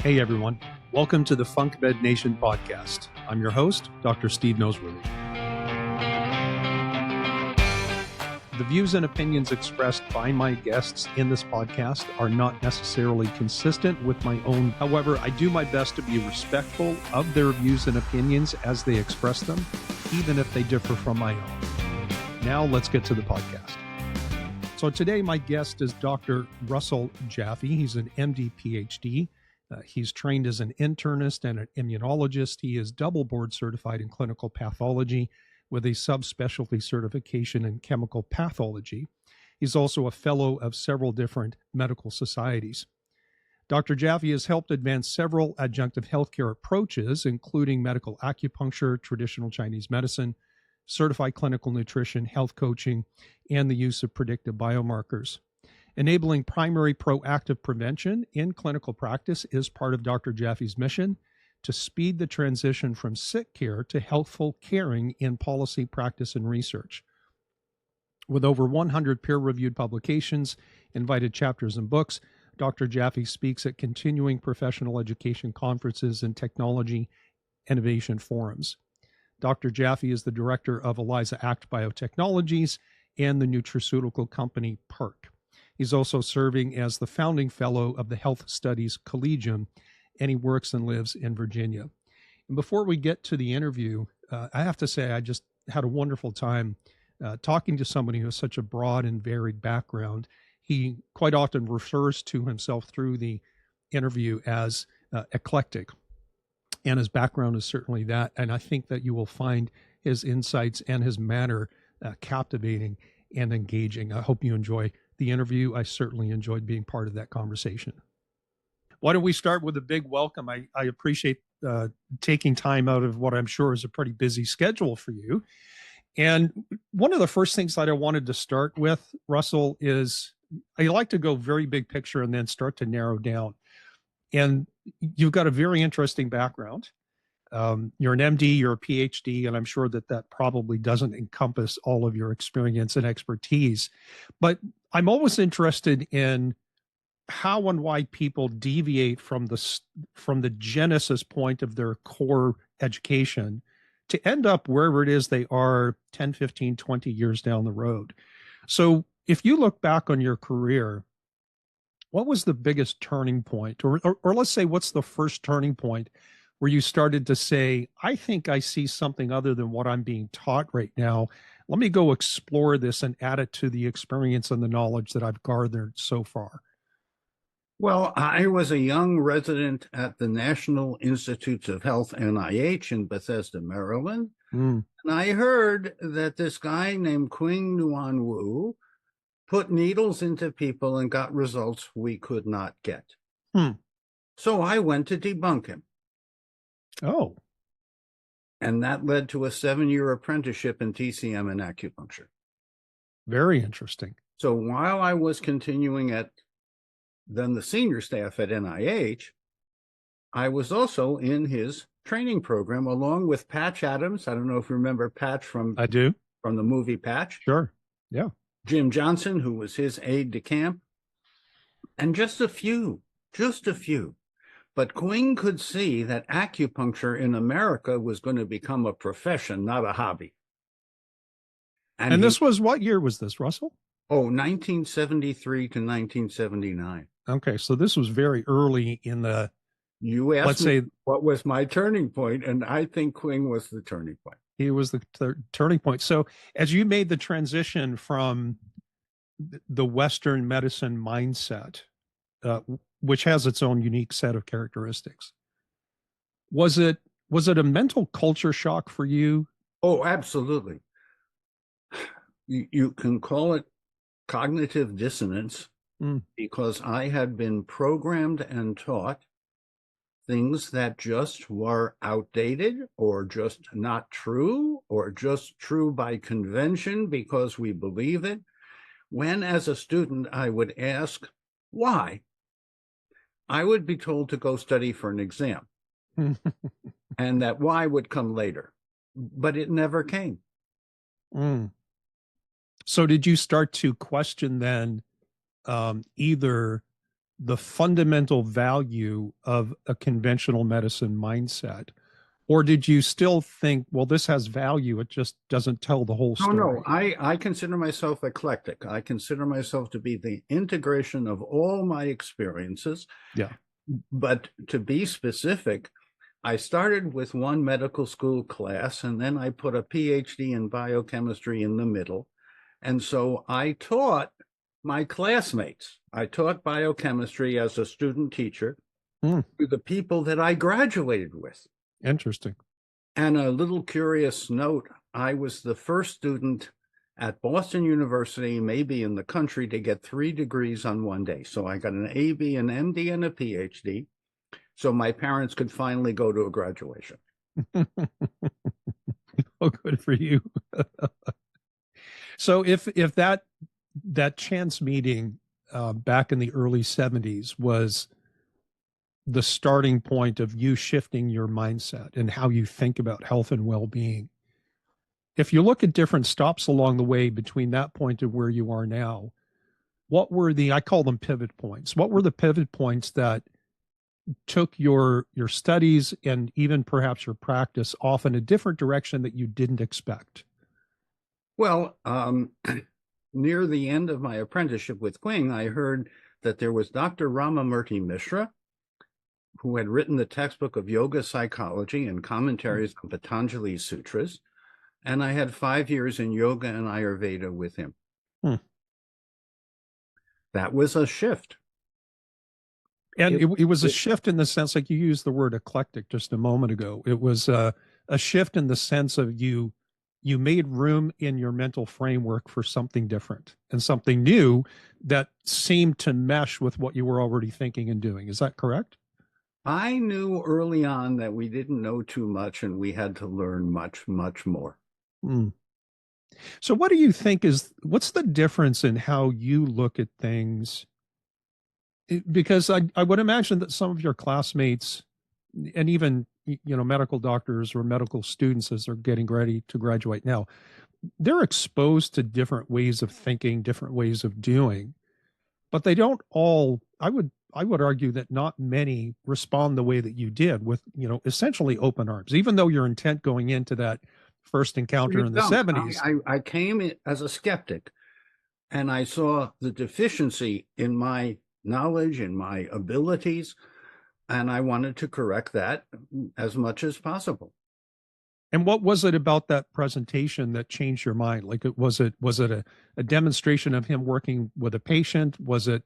Hey everyone, welcome to the Func Med Nation podcast. I'm your host, Dr. Steve Noseworthy. The views and opinions expressed by my guests in this podcast are not necessarily consistent with my own. However, I do my best to be respectful of their views and opinions as they express them, even if they differ from my own. Now let's get to the podcast. So today my guest is Dr. Russell Jaffe. He's an MD, PhD. He's trained as an internist and an immunologist. He is double board certified in clinical pathology with a subspecialty certification in chemical pathology. He's also a fellow of several different medical societies. Dr. Jaffe has helped advance several adjunctive healthcare approaches, including medical acupuncture, traditional Chinese medicine, certified clinical nutrition, health coaching, and the use of predictive biomarkers. Enabling primary proactive prevention in clinical practice is part of Dr. Jaffe's mission to speed the transition from sick care to healthful caring in policy, practice, and research. With over 100 peer-reviewed publications, invited chapters, and books, Dr. Jaffe speaks at continuing professional education conferences and technology innovation forums. Dr. Jaffe is the director of ELISA Act Biotechnologies and the nutraceutical company PERC. He's also serving as the founding fellow of the Health Studies Collegium, and he works and lives in Virginia. And before we get to the interview, I have to say I just had a wonderful time talking to somebody who has such a broad and varied background. He quite often refers to himself through the interview as eclectic, and his background is certainly that. And I think that you will find his insights and his manner captivating and engaging. I hope you enjoy the interview. I certainly enjoyed being part of that conversation. Why don't we start with a big welcome? I appreciate taking time out of what I'm sure is a pretty busy schedule for you. And one of the first things that I wanted to start with, Russell, is I like to go very big picture and then start to narrow down. And you've got a very interesting background. You're an MD, you're a PhD, and I'm sure that that probably doesn't encompass all of your experience and expertise. But I'm always interested in how and why people deviate from the genesis point of their core education to end up wherever it is they are 10, 15, 20 years down the road. So if you look back on your career, what was the biggest turning point? Or let's say, what's the first turning point where you started to say, I think I see something other than what I'm being taught right now. Let me go explore this and add it to the experience and the knowledge that I've garnered so far. Well, I was a young resident at the National Institutes of Health, NIH, in Bethesda, Maryland. And I heard that this guy named Qing Nuan Wu put needles into people and got results we could not get. So I went to debunk him. Oh. And that led to a 7-year apprenticeship in TCM and acupuncture. Very interesting. So while I was continuing at then the senior staff at NIH, I was also in his training program along with Patch Adams. I don't know if you remember Patch from I do. From the movie Patch. Sure. Yeah. Jim Johnson, who was his aide de camp, and just a few. But Qing could see that acupuncture in America was going to become a profession, not a hobby. And this was, what year was this, Russell? 1973 to 1979. Okay, so this was very early in the, you asked let's me say, what was my turning point, and I think Qing was the turning point. He was the turning point. So as you made the transition from the Western medicine mindset, which has its own unique set of characteristics, was it a mental culture shock for you? Oh, absolutely. You can call it cognitive dissonance because I had been programmed and taught things that just were outdated or just not true or just true by convention because we believe it. When, as a student, I would ask why, I would be told to go study for an exam and that why would come later, but it never came. So did you start to question then either the fundamental value of a conventional medicine mindset? Or did you still think, well, this has value, it just doesn't tell the whole story? No, I consider myself eclectic. I consider myself to be the integration of all my experiences. Yeah. But to be specific, I started with one medical school class, and then I put a PhD in biochemistry in the middle. And so I taught my classmates. I taught biochemistry as a student teacher to the people that I graduated with. Interesting. And a little curious note, I was the first student at Boston University, maybe in the country, to get 3 degrees on one day. So I got an AB, an MD, and a PhD. So my parents could finally go to a graduation. Oh, good for you. So if that chance meeting back in the early 70s was the starting point of you shifting your mindset and how you think about health and well-being, if you look at different stops along the way between that point and where you are now, what were I call them pivot points. What were the pivot points that took your studies and even perhaps your practice off in a different direction that you didn't expect? Well, near the end of my apprenticeship with Quing, I heard that there was Dr. Ramamurti Mishra, who had written the textbook of yoga psychology and commentaries on Patanjali's sutras. And I had 5 years in yoga and Ayurveda with him. That was a shift. And it was a shift in the sense, like you used the word eclectic just a moment ago. It was a shift in the sense of you made room in your mental framework for something different and something new that seemed to mesh with what you were already thinking and doing. Is that correct? I knew early on that we didn't know too much and we had to learn much, much more. So what do you think what's the difference in how you look at things? Because I would imagine that some of your classmates and even, medical doctors or medical students as they're getting ready to graduate now, they're exposed to different ways of thinking, different ways of doing, but they don't all, I would argue that not many respond the way that you did with, essentially open arms, even though your intent going into that first encounter in the 70s. I came as a skeptic and I saw the deficiency in my knowledge and my abilities, and I wanted to correct that as much as possible. And what was it about that presentation that changed your mind? Like, was it a demonstration of him working with a patient? Was it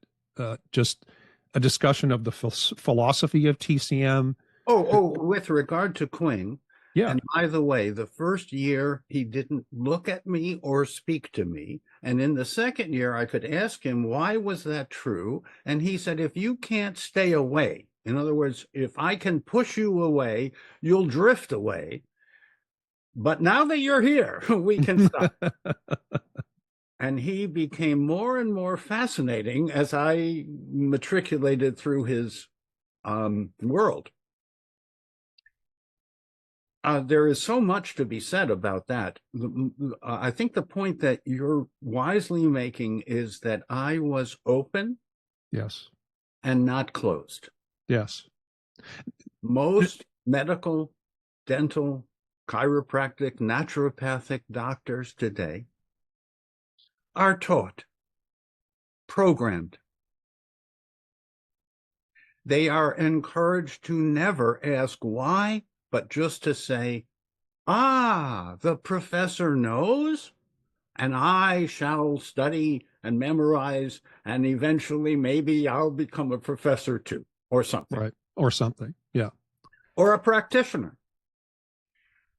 just a discussion of the philosophy of TCM? With regard to Quing, yeah. And by the way, the first year he didn't look at me or speak to me. And in the second year, I could ask him, why was that true? And he said, if you can't stay away, in other words, if I can push you away, you'll drift away. But now that you're here, we can stop. And he became more and more fascinating as I matriculated through his world. There is so much to be said about that. I think the point that you're wisely making is that I was open. Yes. And not closed. Yes. Most medical, dental, chiropractic, naturopathic doctors today are taught, programmed. They are encouraged to never ask why, but just to say, the professor knows, and I shall study and memorize, and eventually maybe I'll become a professor too, or something. Right, or something, yeah. Or a practitioner.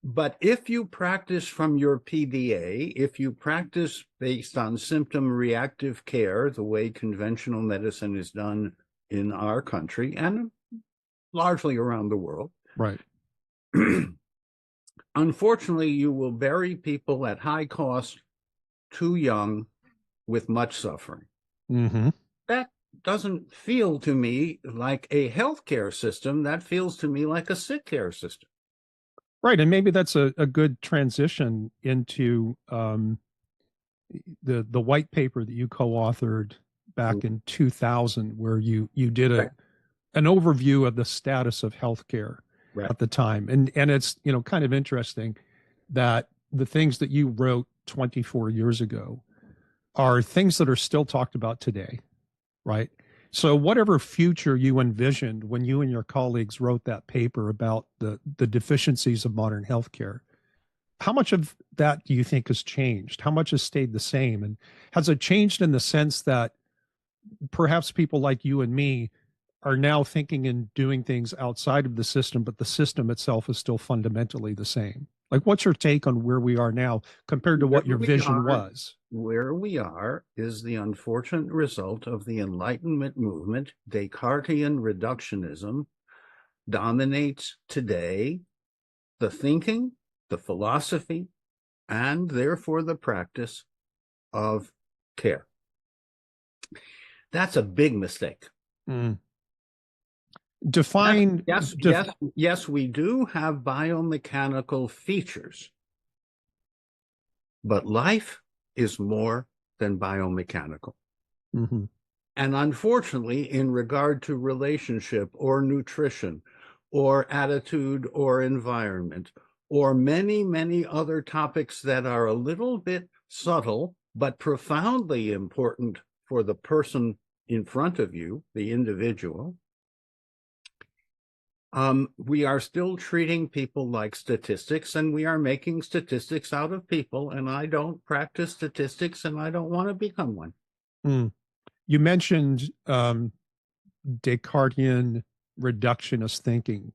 But if you practice from your PDA, if you practice based on symptom reactive care, the way conventional medicine is done in our country and largely around the world, right. Unfortunately, you will bury people at high cost, too young, with much suffering. Mm-hmm. That doesn't feel to me like a healthcare system. That feels to me like a sick care system. Right, and maybe that's a good transition into the white paper that you co-authored back in 2000, where you did an overview of the status of healthcare at the time. And it's, kind of interesting that the things that you wrote 24 years ago are things that are still talked about today, right? So whatever future you envisioned when you and your colleagues wrote that paper about the deficiencies of modern healthcare, how much of that do you think has changed? How much has stayed the same? And has it changed in the sense that perhaps people like you and me are now thinking and doing things outside of the system, but the system itself is still fundamentally the same? Like, what's your take on where we are now compared to what your vision was? Where we are is the unfortunate result of the Enlightenment movement. Descartesian reductionism dominates today the thinking, the philosophy, and therefore the practice of care. That's a big mistake. Define. Yes, we do have biomechanical features, but life is more than biomechanical. Mm-hmm. And unfortunately, in regard to relationship or nutrition or attitude or environment or many, many other topics that are a little bit subtle but profoundly important for the person in front of you, the individual, we are still treating people like statistics, and we are making statistics out of people. And I don't practice statistics, and I don't want to become one. You mentioned Descartesian reductionist thinking.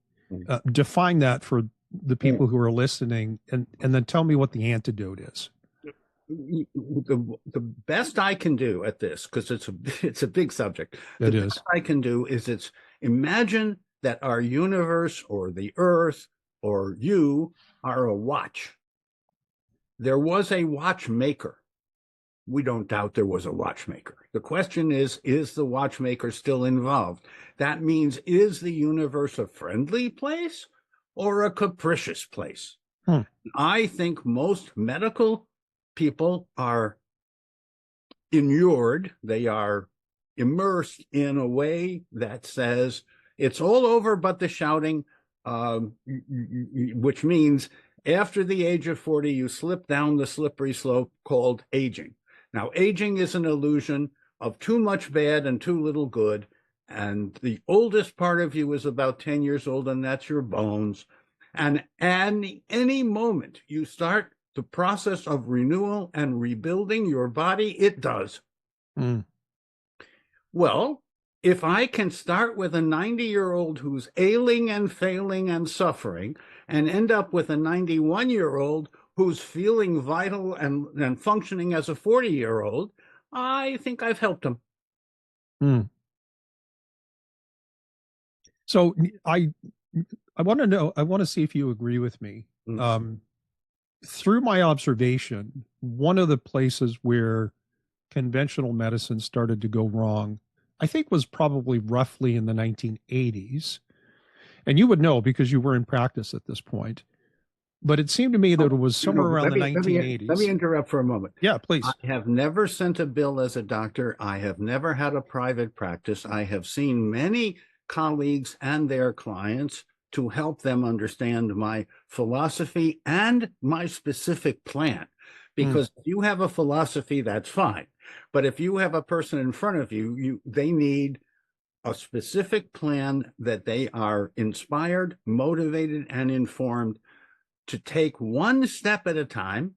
Define that for the people who are listening, and then tell me what the antidote is. The best I can do at this, because it's a big subject. The best I can do is imagine that our universe or the earth or you are a watch. There was a watchmaker. We don't doubt there was a watchmaker. The question is the watchmaker still involved? That means, is the universe a friendly place or a capricious place? I think most medical people are inured. They are immersed in a way that says, it's all over but the shouting, which means after the age of 40, you slip down the slippery slope called aging. Now, aging is an illusion of too much bad and too little good. And the oldest part of you is about 10 years old, and that's your bones. And any moment you start the process of renewal and rebuilding your body, it does. Well, if I can start with a 90-year-old who's ailing and failing and suffering and end up with a 91-year-old who's feeling vital and functioning as a 40-year-old, I think I've helped him. So I want to know, I want to see if you agree with me. Through my observation, one of the places where conventional medicine started to go wrong, I think, was probably roughly in the 1980s. And you would know because you were in practice at this point. But it seemed to me that it was somewhere around the 1980s. Let me interrupt for a moment. Yeah, please. I have never sent a bill as a doctor. I have never had a private practice. I have seen many colleagues and their clients to help them understand my philosophy and my specific plan. Because if you have a philosophy, that's fine. But if you have a person in front of you, they need a specific plan that they are inspired, motivated, and informed to take one step at a time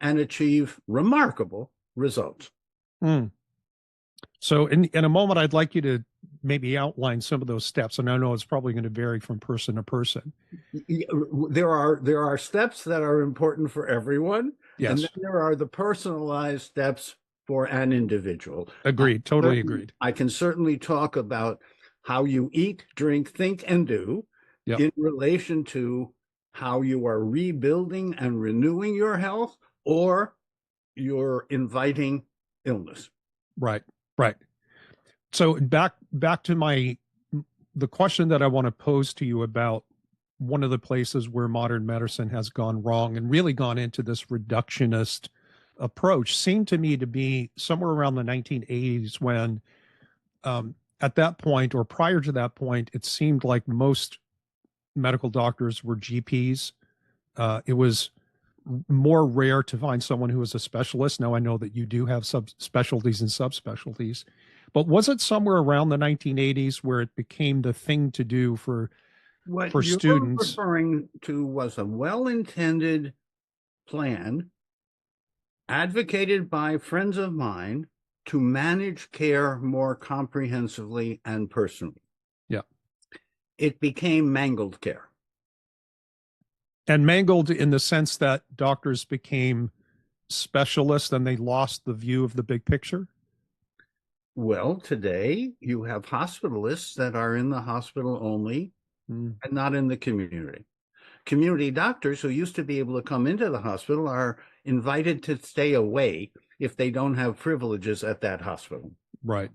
and achieve remarkable results. So in a moment, I'd like you to maybe outline some of those steps. And I know it's probably going to vary from person to person. There are steps that are important for everyone. Yes. And then there are the personalized steps for an individual. Agreed. Totally agreed. I can certainly talk about how you eat, drink, think, and do in relation to how you are rebuilding and renewing your health, or you're inviting illness. Right. So back to the question that I want to pose to you about one of the places where modern medicine has gone wrong and really gone into this reductionist approach seemed to me to be somewhere around the 1980s when, at that point or prior to that point, it seemed like most medical doctors were GPs. It was more rare to find someone who was a specialist. Now I know that you do have subspecialties and subspecialties, but was it somewhere around the 1980s where it became the thing to do for What you're students? referring to was a well-intended plan advocated by friends of mine to manage care more comprehensively and personally. Yeah. It became mangled care. And mangled in the sense that doctors became specialists and they lost the view of the big picture? Well, today you have hospitalists that are in the hospital only and not in the community. Community doctors who used to be able to come into the hospital are invited to stay away if they don't have privileges at that hospital. Right.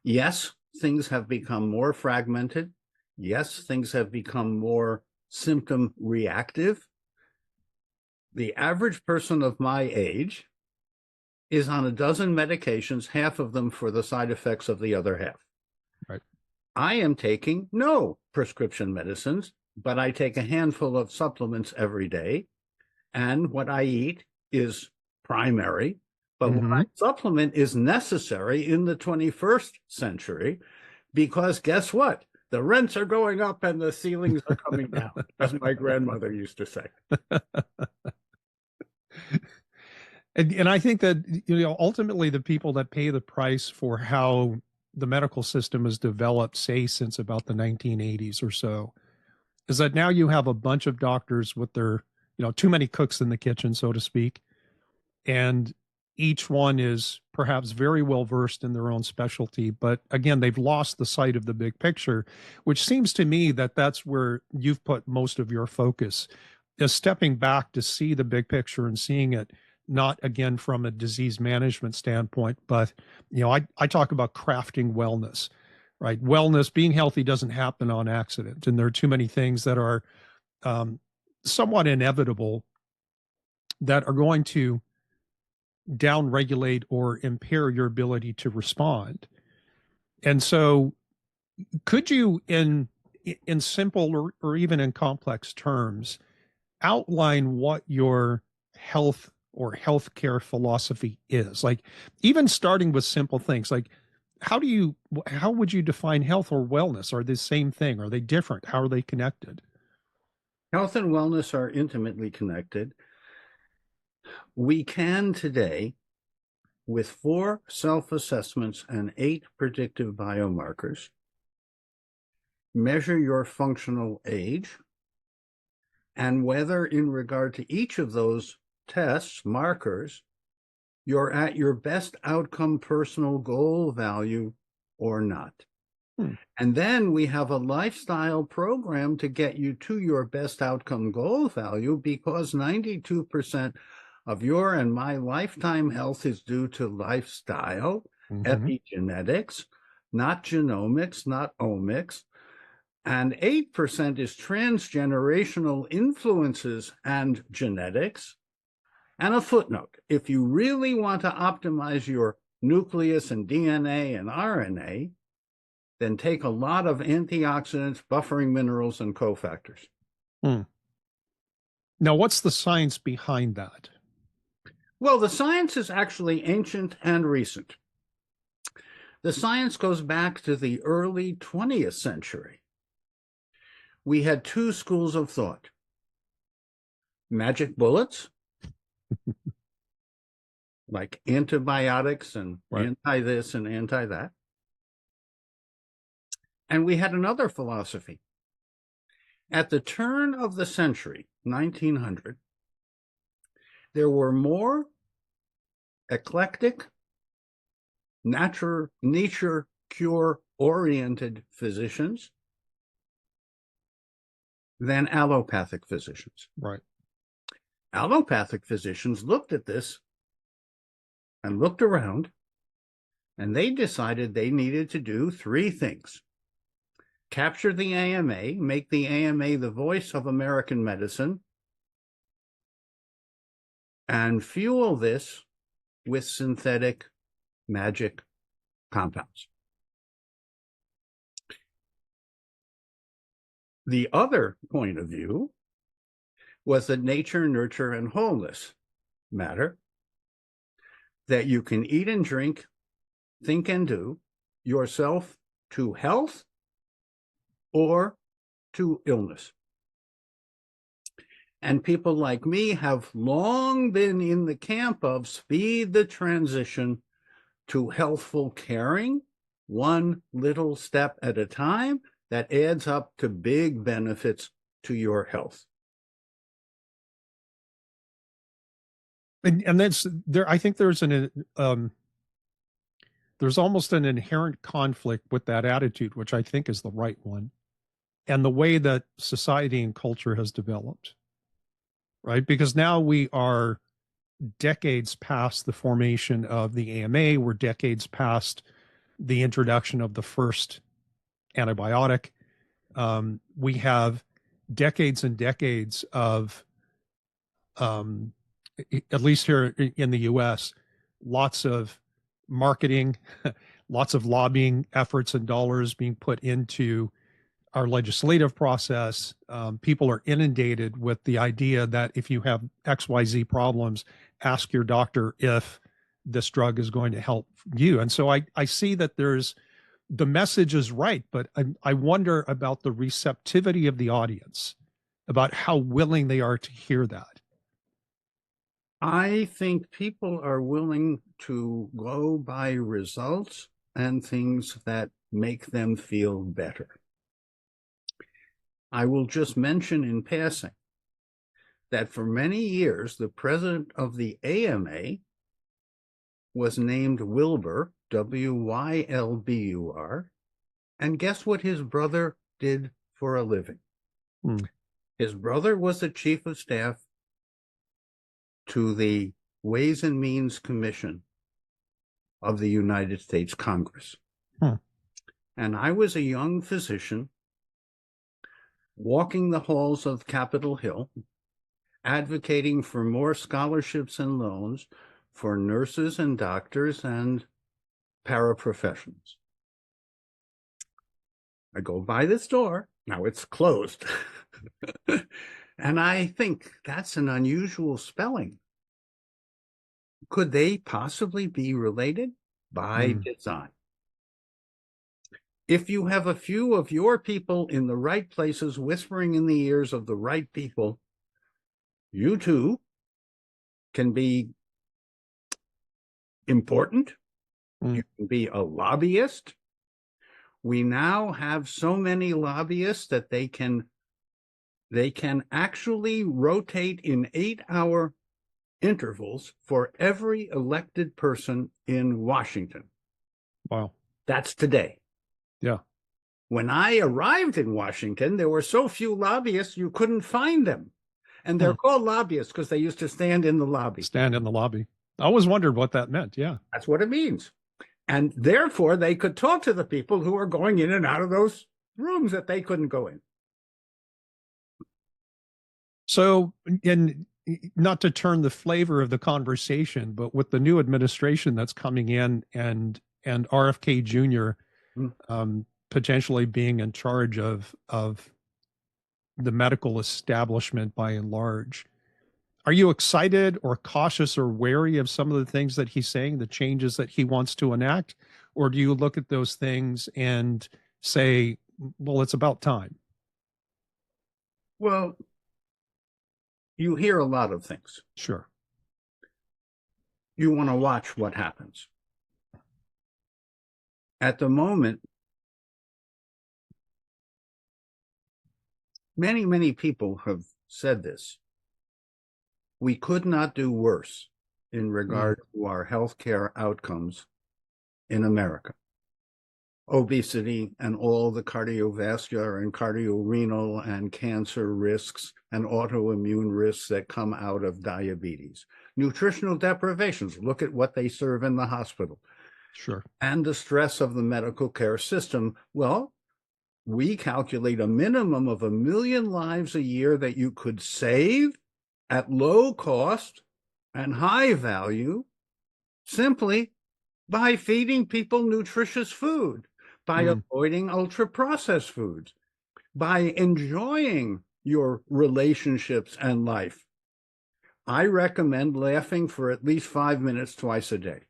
Yes, things have become more fragmented. Yes, things have become more symptom reactive. The average person of my age is on a dozen medications, half of them for the side effects of the other half. Right. I am taking no prescription medicines, but I take a handful of supplements every day. And what I eat is primary, but what I supplement is necessary in the 21st century, because guess what? The rents are going up and the ceilings are coming down, as my grandmother used to say. And I think that, ultimately the people that pay the price for how the medical system has developed, say, since about the 1980s or so, is that now you have a bunch of doctors with their, too many cooks in the kitchen, so to speak. And each one is perhaps very well versed in their own specialty. But again, they've lost the sight of the big picture, which seems to me that that's where you've put most of your focus, is stepping back to see the big picture and seeing it not, again, from a disease management standpoint, but, I talk about crafting wellness, right? Wellness, being healthy doesn't happen on accident. And there are too many things that are somewhat inevitable that are going to downregulate or impair your ability to respond. And so could you, in simple or even in complex terms, outline what your health or healthcare philosophy is? Like, even starting with simple things like, how would you define health or wellness? Are they the same thing? Are they different? How are they connected? Health and wellness are intimately connected. We can today, with 4 self-assessments and 8 predictive biomarkers, measure your functional age and whether, in regard to each of those tests, markers, you're at your best outcome personal goal value or not. And then we have a lifestyle program to get you to your best outcome goal value, because 92% of your and my lifetime health is due to lifestyle, epigenetics, not genomics, not omics. And 8% is transgenerational influences and genetics. And a footnote: if you really want to optimize your nucleus and DNA and RNA, then take a lot of antioxidants, buffering minerals, and cofactors. Now, what's the science behind that? Well, the science is actually ancient and recent. The science goes back to the early 20th century. We had 2 schools of thought: magic bullets, like antibiotics and anti-this and anti-that. And we had another philosophy. At the turn of the century, 1900, there were more eclectic, nature cure-oriented physicians than allopathic physicians. Right. Allopathic physicians looked at this and looked around, and they decided they needed to do 3 things: capture the AMA, make the AMA the voice of American medicine, and fuel this with synthetic magic compounds. The other point of view was that nature, nurture, and wholeness matter, that you can eat and drink, think and do yourself to health or to illness. And people like me have long been in the camp of speed the transition to healthful caring, one little step at a time, that adds up to big benefits to your health. And that's there. I think there's there's almost an inherent conflict with that attitude, which I think is the right one, and the way that society and culture has developed, right? Because now we are decades past the formation of the AMA. We're decades past the introduction of the first antibiotic. We have decades and decades of, at least here in the US, lots of marketing, lots of lobbying efforts and dollars being put into our legislative process. People are inundated with the idea that if you have XYZ problems, ask your doctor if this drug is going to help you. And so I see that the message is right, but I wonder about the receptivity of the audience, about how willing they are to hear that. I think people are willing to go by results and things that make them feel better. I will just mention in passing that for many years, the president of the AMA was named Wilbur, W-Y-L-B-U-R, and guess what his brother did for a living? His brother was the chief of staff to the Ways and Means Commission of the United States Congress. And I was a young physician walking the halls of Capitol Hill, advocating for more scholarships and loans for nurses and doctors and paraprofessionals. I go by this door. Now it's closed. And I think that's an unusual spelling. Could they possibly be related? By design. If you have a few of your people in the right places whispering in the ears of the right people, you too can be important. You can be a lobbyist. We now have so many lobbyists that they can actually rotate in 8-hour intervals for every elected person in Washington. Wow. That's today. Yeah. When I arrived in Washington, there were so few lobbyists, you couldn't find them. And they're called lobbyists because they used to stand in the lobby. Stand in the lobby. I always wondered what that meant. Yeah. That's what it means. And therefore, they could talk to the people who are going in and out of those rooms that they couldn't go in. So, and not to turn the flavor of the conversation, but with the new administration that's coming in and RFK Jr. Potentially being in charge of the medical establishment by and large, are you excited or cautious or wary of some of the things that he's saying, the changes that he wants to enact? Or do you look at those things and say, well, it's about time? Well, you hear a lot of things. Sure. You want to watch what happens. At the moment, many, many people have said this. We could not do worse in regard to our healthcare outcomes in America. Obesity and all the cardiovascular and cardiorenal and cancer risks and autoimmune risks that come out of diabetes. Nutritional deprivations, look at what they serve in the hospital. Sure. And the stress of the medical care system. Well, we calculate a minimum of 1 million lives a year that you could save at low cost and high value simply by feeding people nutritious food, by avoiding ultra-processed foods, by enjoying your relationships and life. I recommend laughing for at least 5 minutes twice a day.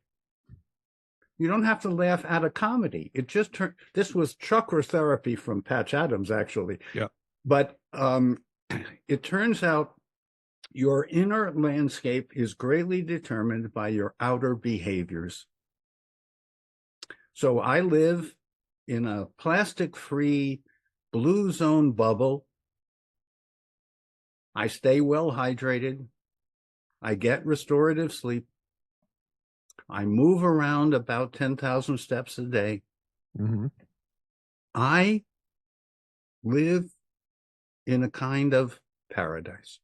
You don't have to laugh at a comedy. It just this was chakra therapy from Patch Adams, actually. Yeah. But it turns out your inner landscape is greatly determined by your outer behaviors. So I live in a plastic-free blue zone bubble. I stay well hydrated. I get restorative sleep. I move around about 10,000 steps a day. I live in a kind of paradise.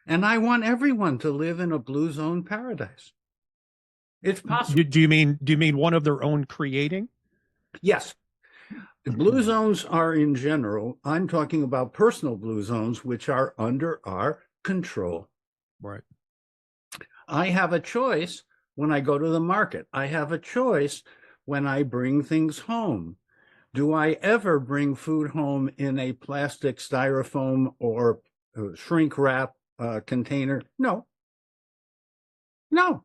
And I want everyone to live in a blue zone paradise. It's possible. Do you mean one of their own creating? Yes. The blue zones are in general. I'm talking about personal blue zones, which are under our control. Right. I have a choice when I go to the market. I have a choice when I bring things home. Do I ever bring food home in a plastic, styrofoam, or shrink wrap container? No. No.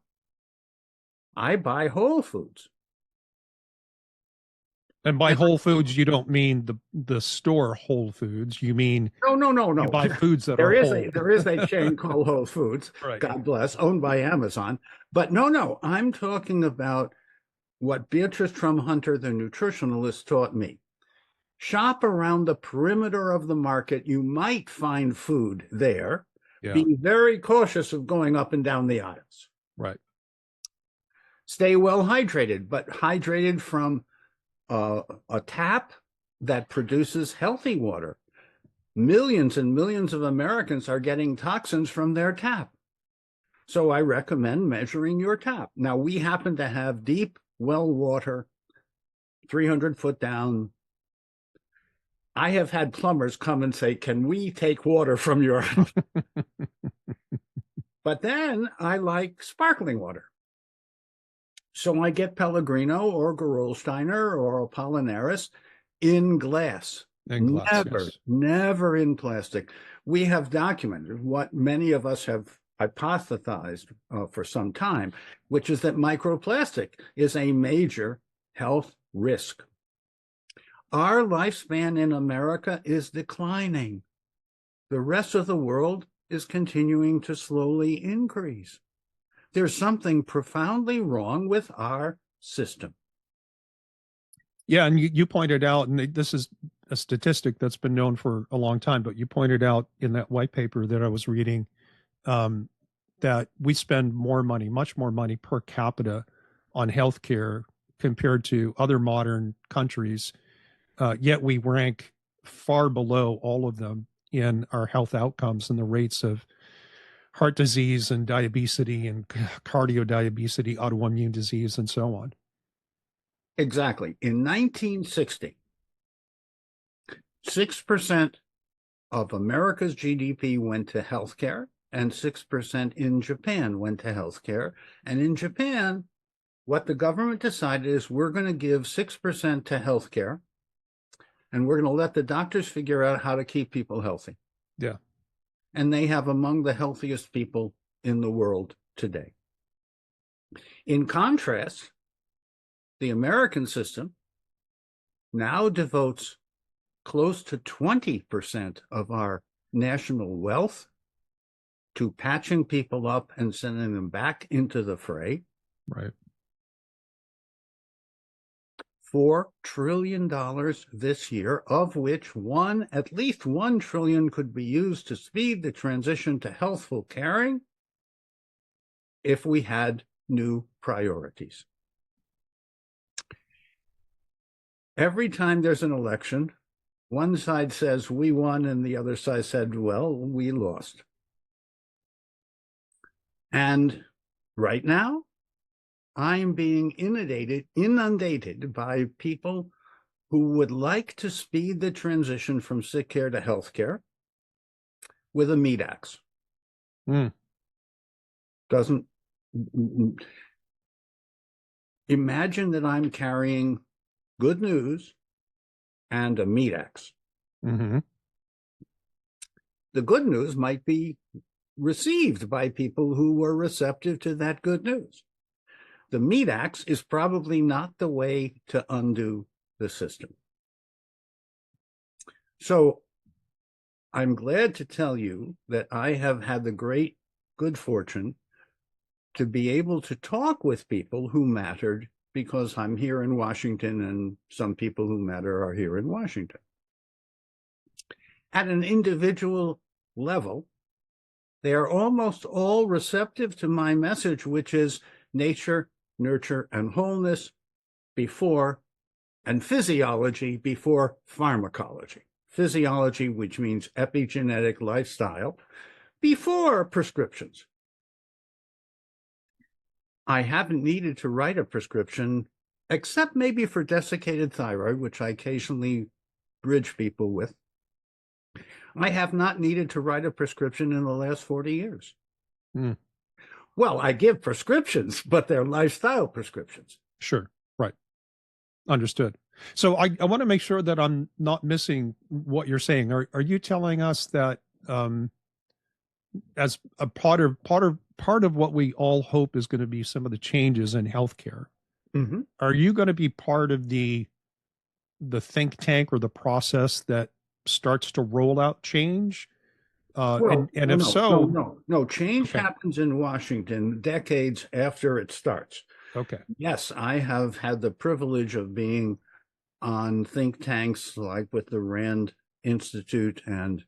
I buy Whole Foods. And by Whole Foods, you don't mean the store Whole Foods. You mean no. You buy foods that there are is whole. There is a chain called Whole Foods, Right. God bless, owned by Amazon. But no, I'm talking about what Beatrice Trumhunter, the nutritionalist, taught me. Shop around the perimeter of the market. You might find food there. Yeah. Be very cautious of going up and down the aisles. Right. Stay well hydrated, but hydrated from a tap that produces healthy water. Millions and millions of Americans are getting toxins from their tap. So I recommend measuring your tap. Now, we happen to have deep well water, 300 foot down. I have had plumbers come and say, can we take water from your house? But then I like sparkling water. So I get Pellegrino or Gerolsteiner or Apollinaris in glass. Never in plastic. We have documented what many of us have hypothesized for some time, which is that microplastic is a major health risk. Our lifespan in America is declining. The rest of the world is continuing to slowly increase. There's something profoundly wrong with our system. Yeah, and you pointed out, and this is a statistic that's been known for a long time, but you pointed out in that white paper that I was reading that we spend more money, much more money per capita on healthcare compared to other modern countries, yet we rank far below all of them in our health outcomes and the rates of heart disease and diabetes and cardiodiabetes, autoimmune disease, and so on. Exactly. In 1960, 6% of America's GDP went to healthcare, and 6% in Japan went to healthcare. And in Japan, what the government decided is we're going to give 6% to healthcare, and we're going to let the doctors figure out how to keep people healthy. Yeah. And they have among the healthiest people in the world today. In contrast, the American system now devotes close to 20% of our national wealth to patching people up and sending them back into the fray. Right. $4 trillion this year, of which at least $1 trillion could be used to speed the transition to healthful caring if we had new priorities. Every time there's an election, one side says we won and the other side said, well, we lost. And right now, I'm being inundated by people who would like to speed the transition from sick care to health care with a meat axe. Doesn't imagine that I'm carrying good news and a meat axe. Mm-hmm. The good news might be received by people who were receptive to that good news. The meat axe is probably not the way to undo the system. So I'm glad to tell you that I have had the great good fortune to be able to talk with people who mattered, because I'm here in Washington and some people who matter are here in Washington. At an individual level, they are almost all receptive to my message, which is nature, nurture, and wholeness before, and physiology before pharmacology. Physiology, which means epigenetic lifestyle, before prescriptions. I haven't needed to write a prescription, except maybe for desiccated thyroid, which I occasionally bridge people with. I have not needed to write a prescription in the last 40 years. Mm. Well, I give prescriptions, but they're lifestyle prescriptions. Sure. Right. Understood. So I want to make sure that I'm not missing what you're saying. Are you telling us that as a part of what we all hope is going to be some of the changes in healthcare, mm-hmm. Are you going to be part of the think tank or the process that starts to roll out change? Well, and if so, no. Change okay. happens in Washington decades after it starts. Okay. Yes, I have had the privilege of being on think tanks like with the Rand Institute and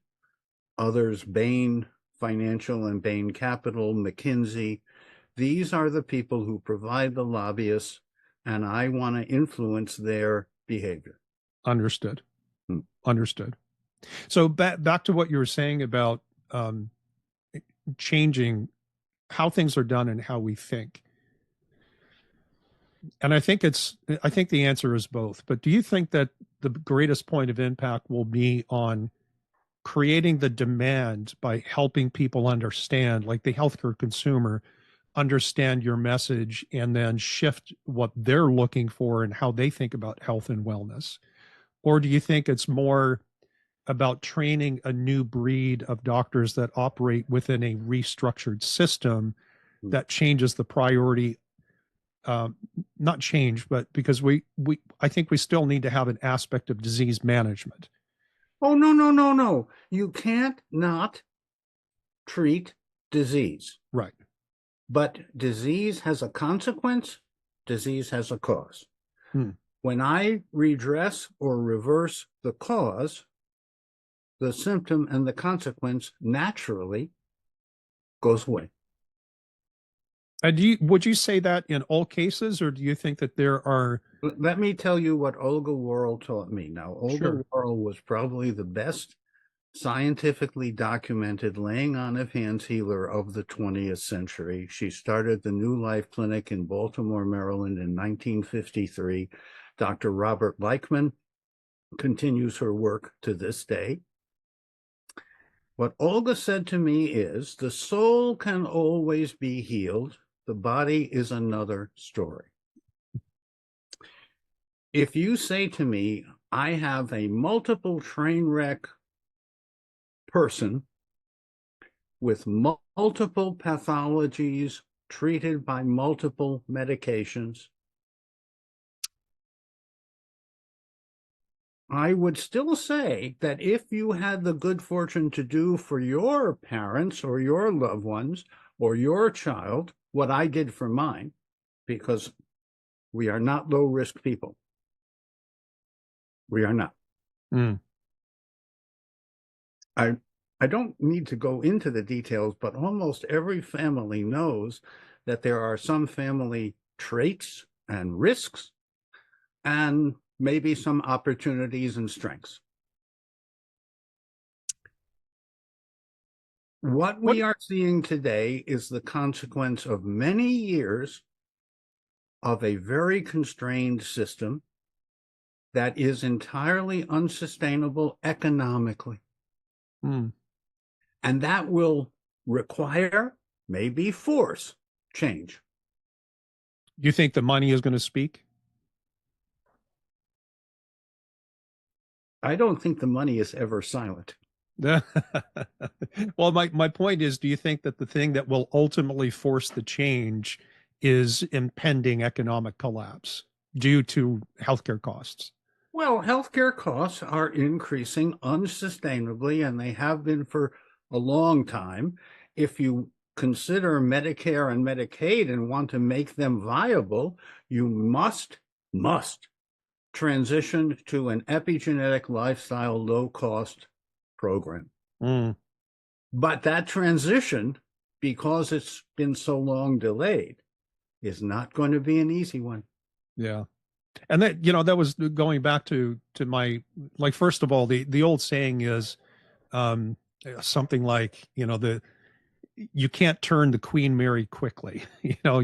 others, Bain Financial and Bain Capital, McKinsey. These are the people who provide the lobbyists, and I want to influence their behavior. Understood. Understood. So back to what you were saying about changing how things are done and how we think. And I think the answer is both. But do you think that the greatest point of impact will be on creating the demand by helping people understand, like the healthcare consumer, understand your message and then shift what they're looking for and how they think about health and wellness? Or do you think it's more about training a new breed of doctors that operate within a restructured system that changes the priority? Not change, but because I think we still need to have an aspect of disease management. Oh, no. You can't not treat disease. Right. But disease has a consequence, disease has a cause. When I redress or reverse the cause, the symptom and the consequence naturally goes away. Would you say that in all cases, or do you think that there are? Let me tell you what Olga Worrell taught me. Now, Olga Worrell was probably the best scientifically documented laying on of hands healer of the 20th century. She started the New Life Clinic in Baltimore, Maryland in 1953. Dr. Robert Leichman continues her work to this day. What Olga said to me is, the soul can always be healed. The body is another story. If you say to me, I have a multiple train wreck person with multiple pathologies treated by multiple medications, I would still say that if you had the good fortune to do for your parents or your loved ones or your child what I did for mine, because we are not low-risk people. We are not. I don't need to go into the details, but almost every family knows that there are some family traits and risks and maybe some opportunities and strengths. What we are seeing today is the consequence of many years of a very constrained system that is entirely unsustainable economically. And that will require maybe force change. You think the money is going to speak? I don't think the money is ever silent. Well, my point is, do you think that the thing that will ultimately force the change is impending economic collapse due to healthcare costs? Well, healthcare costs are increasing unsustainably, and they have been for a long time. If you consider Medicare and Medicaid and want to make them viable, you must transition to an epigenetic lifestyle low-cost program. Mm. But that transition, because it's been so long delayed, is not going to be an easy one. Yeah. And that, that was going back to my, like, first of all, the old saying is um, something like, you can't turn the Queen Mary quickly. No,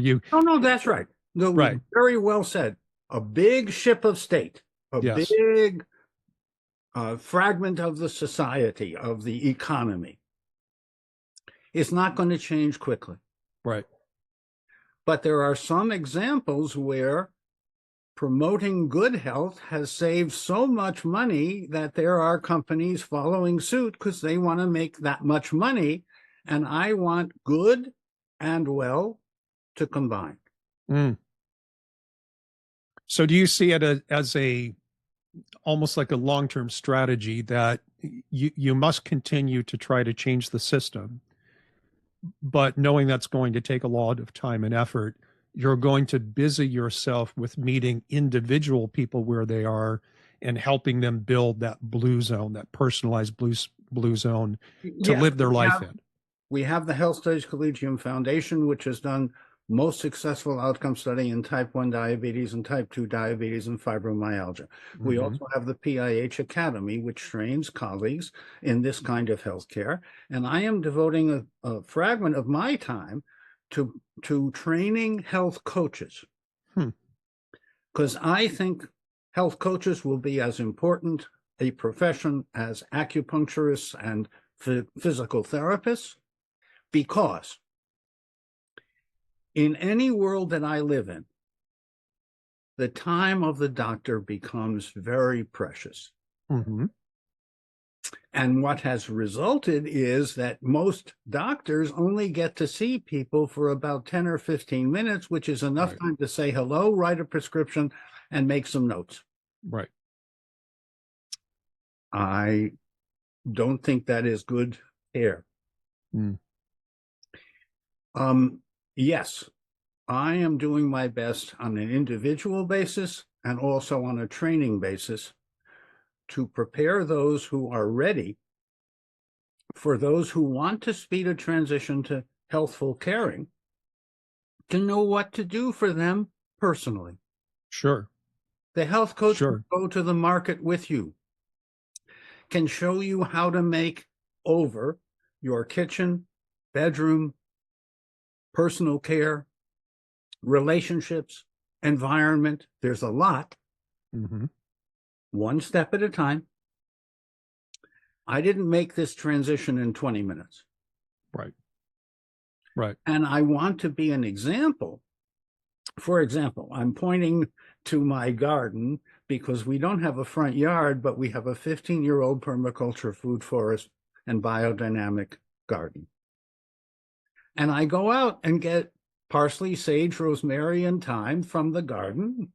that's right. Right. Very well said. A big ship of state, a Yes. big fragment of the society, of the economy, is not going to change quickly. Right. But there are some examples where promoting good health has saved so much money that there are companies following suit because they want to make that much money. And I want good and well to combine. Mm. So do you see it as a almost like a long-term strategy that you must continue to try to change the system, but knowing that's going to take a lot of time and effort, you're going to busy yourself with meeting individual people where they are and helping them build that blue zone, that personalized blue zone to Yes, live their life in? we have the Health Studies Collegium Foundation, which has done most successful outcome study in type 1 diabetes and type 2 diabetes and fibromyalgia. Mm-hmm. We also have the PIH Academy, which trains colleagues in this kind of healthcare. And I am devoting a fragment of my time to training health coaches. Because I think health coaches will be as important a profession as acupuncturists and physical therapists, because in any world that I live in, the time of the doctor becomes very precious. Mm-hmm. And what has resulted is that most doctors only get to see people for about 10 or 15 minutes, which is enough time to say hello, write a prescription, and make some notes. Right. I don't think that is good care. Mm. Yes, I am doing my best on an individual basis and also on a training basis to prepare those who are ready for those who want to speed a transition to healthful caring, to know what to do for them personally. Sure. The health coach can go to the market with you, can show you how to make over your kitchen, bedroom, personal care, relationships, environment. There's a lot. Mm-hmm. One step at a time. I didn't make this transition in 20 minutes. Right. Right. And I want to be an example. For example, I'm pointing to my garden because we don't have a front yard, but we have a 15-year-old permaculture food forest and biodynamic garden. And I go out and get parsley, sage, rosemary, and thyme from the garden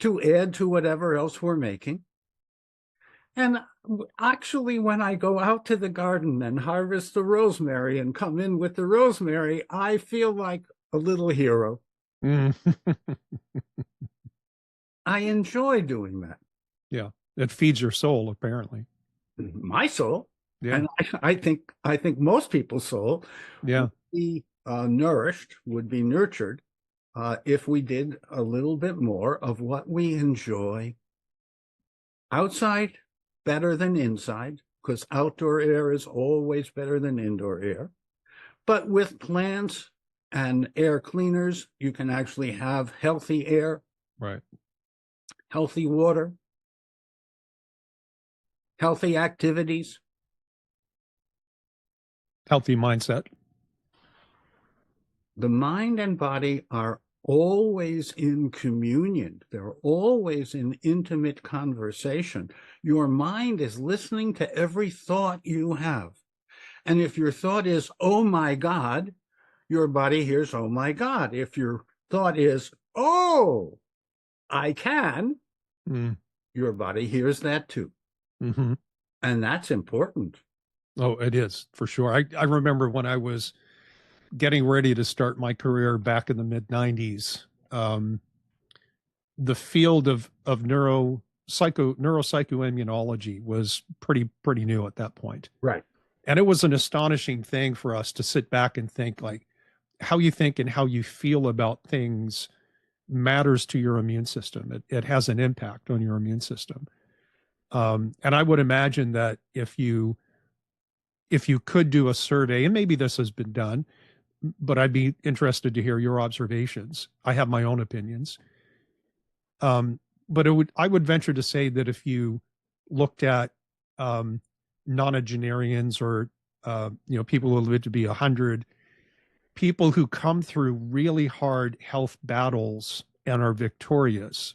to add to whatever else we're making. And actually, when I go out to the garden and harvest the rosemary and come in with the rosemary, I feel like a little hero. I enjoy doing that. Yeah, it feeds your soul, apparently. My soul. Yeah. And I think most people's soul would be nourished, would be nurtured if we did a little bit more of what we enjoy outside, better than inside, because outdoor air is always better than indoor air. But with plants and air cleaners, you can actually have healthy air, right? Healthy water, healthy activities, healthy mindset. the mind and body are always in communion. They're always in intimate conversation. Your mind is listening to every thought you have. And if your thought is, oh my God, your body hears, oh my God. If your thought is, oh, I can, your body hears that too. Mm-hmm. And that's important. Oh, it is, for sure. I remember when I was getting ready to start my career back in the mid 90s, the field of neuropsychoimmunology was pretty new at that point. Right. And it was an astonishing thing for us to sit back and think, like, how you think and how you feel about things matters to your immune system. It has an impact on your immune system. And I would imagine that if you could do a survey, and maybe this has been done, but I'd be interested to hear your observations. I have my own opinions. But I would venture to say that if you looked at nonagenarians or people who live to be 100, people who come through really hard health battles and are victorious,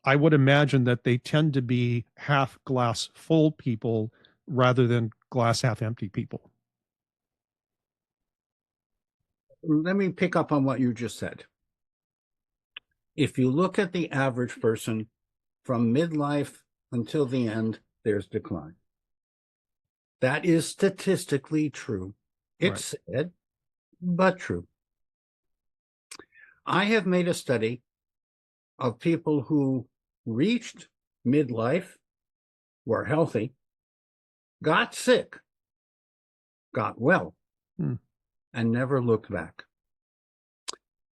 I would imagine that they tend to be half glass full people rather than glass half empty people. Let me pick up on what you just said. If you look at the average person from midlife until the end, there's decline. That is statistically true. It's sad, but true. I have made a study of people who reached midlife, were healthy, got sick, got well, and never looked back.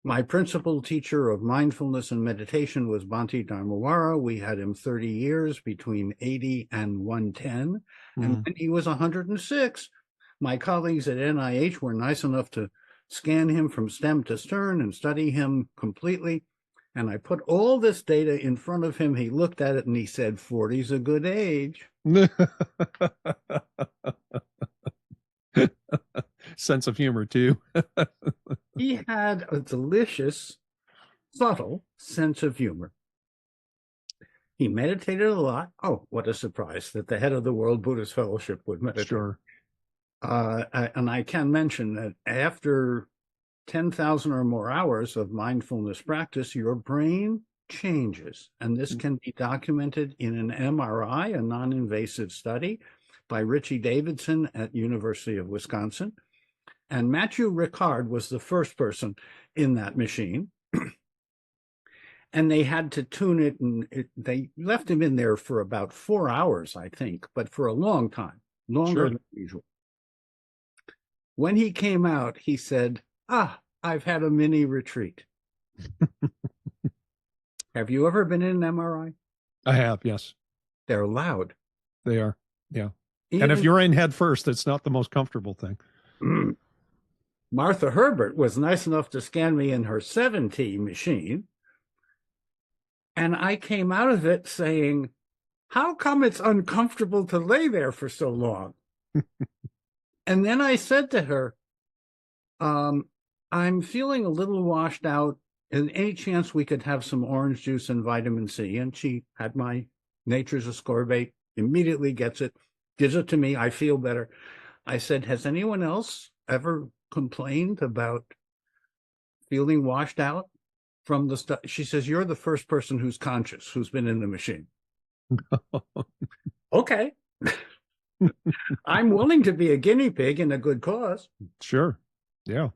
My principal teacher of mindfulness and meditation was Bhante Dharmawara. We had him 30 years, between 80 and 110. And when he was 106, my colleagues at NIH were nice enough to scan him from stem to stern and study him completely. And I put all this data in front of him. He looked at it and he said, 40's a good age. Sense of humor, too. He had a delicious, subtle sense of humor. He meditated a lot. Oh, what a surprise that the head of the World Buddhist Fellowship would meditate. Sure. And I can mention that after 10,000 or more hours of mindfulness practice, your brain changes. And this can be documented in an MRI, a non-invasive study by Richie Davidson at University of Wisconsin. And Matthew Ricard was the first person in that machine. And they had to tune it, and they left him in there for about 4 hours, I think, but for a long time, longer than usual. When he came out, he said, I've had a mini retreat. Have you ever been in an MRI? I have, yes. They're loud. They are, yeah. And if you're in head first, it's not the most comfortable thing. Martha Herbert was nice enough to scan me in her 7T machine. And I came out of it saying, how come it's uncomfortable to lay there for so long? And then I said to her, I'm feeling a little washed out. And any chance we could have some orange juice and vitamin C? And she had my Nature's Ascorbate, immediately gets it, gives it to me. I feel better. I said, has anyone else ever complained about feeling washed out from the stuff? She says, you're the first person who's conscious, who's been in the machine. Okay. I'm willing to be a guinea pig in a good cause. Sure. Yeah.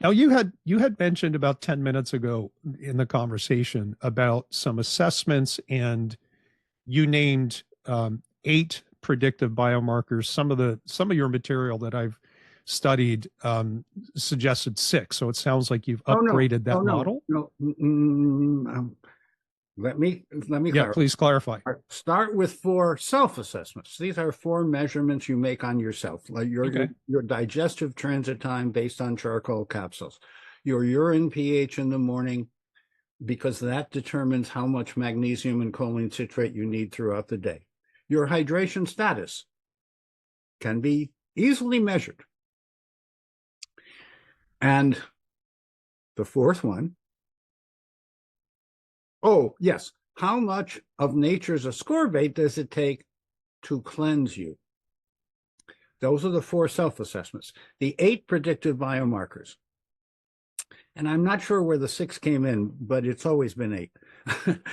Now you had mentioned about 10 minutes ago in the conversation about some assessments, and you named 8 predictive biomarkers. Some of your material that I've studied suggested 6. So it sounds like you've upgraded that model. Let me clarify. Please clarify. Start with 4 self-assessments. These are 4 measurements you make on yourself, like your digestive transit time based on charcoal capsules, your urine pH in the morning, because that determines how much magnesium and choline citrate you need throughout the day. Your hydration status can be easily measured. And the fourth one, oh, yes, how much of nature's ascorbate does it take to cleanse you? Those are the 4 self-assessments. The 8 predictive biomarkers. And I'm not sure where the 6 came in, but it's always been 8.